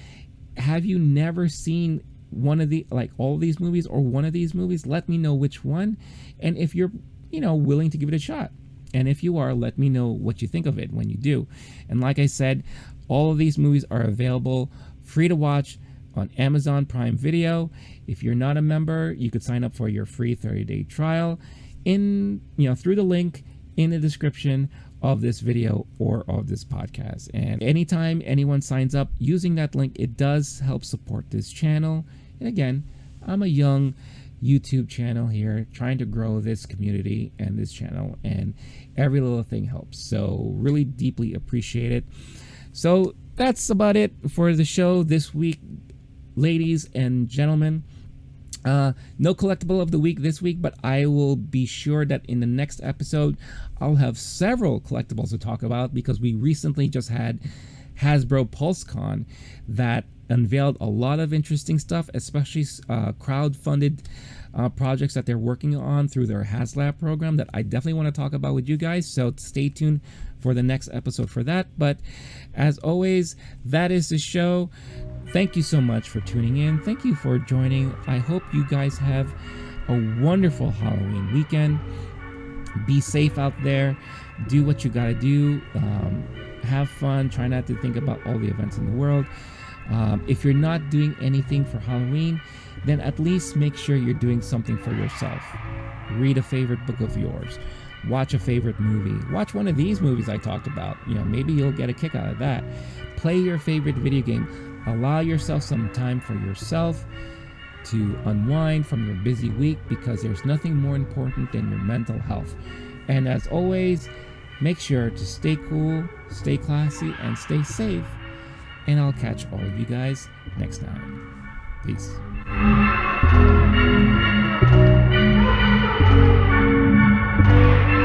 Have you never seen one of all of these movies or one of these movies? Let me know which one, and if you're willing to give it a shot. And if you are, let me know what you think of it when you do. And like I said, all of these movies are available free to watch on Amazon Prime Video. If you're not a member, you could sign up for your free 30-day trial through the link in the description of this video or of this podcast. And anytime anyone signs up using that link, it does help support this channel. And again, I'm a young YouTube channel here trying to grow this community and this channel, and every little thing helps. So really deeply appreciate it. So that's about it for the show this week, ladies and gentlemen. No collectible of the week this week, but I will be sure that in the next episode I'll have several collectibles to talk about, because we recently just had Hasbro PulseCon that unveiled a lot of interesting stuff, especially crowd-funded projects that they're working on through their HasLab program that I definitely want to talk about with you guys. So stay tuned for the next episode for that. But as always, that is the show. Thank you so much for tuning in. Thank you for joining. I hope you guys have a wonderful Halloween weekend. Be safe out there. Do what you gotta do. Have fun. Try not to think about all the events in the world. If you're not doing anything for Halloween, then at least make sure you're doing something for yourself. Read a favorite book of yours. Watch a favorite movie. Watch one of these movies I talked about. Maybe you'll get a kick out of that. Play your favorite video game. Allow yourself some time for yourself to unwind from your busy week, because there's nothing more important than your mental health. And as always, make sure to stay cool, stay classy, and stay safe. And I'll catch all of you guys next time. Peace.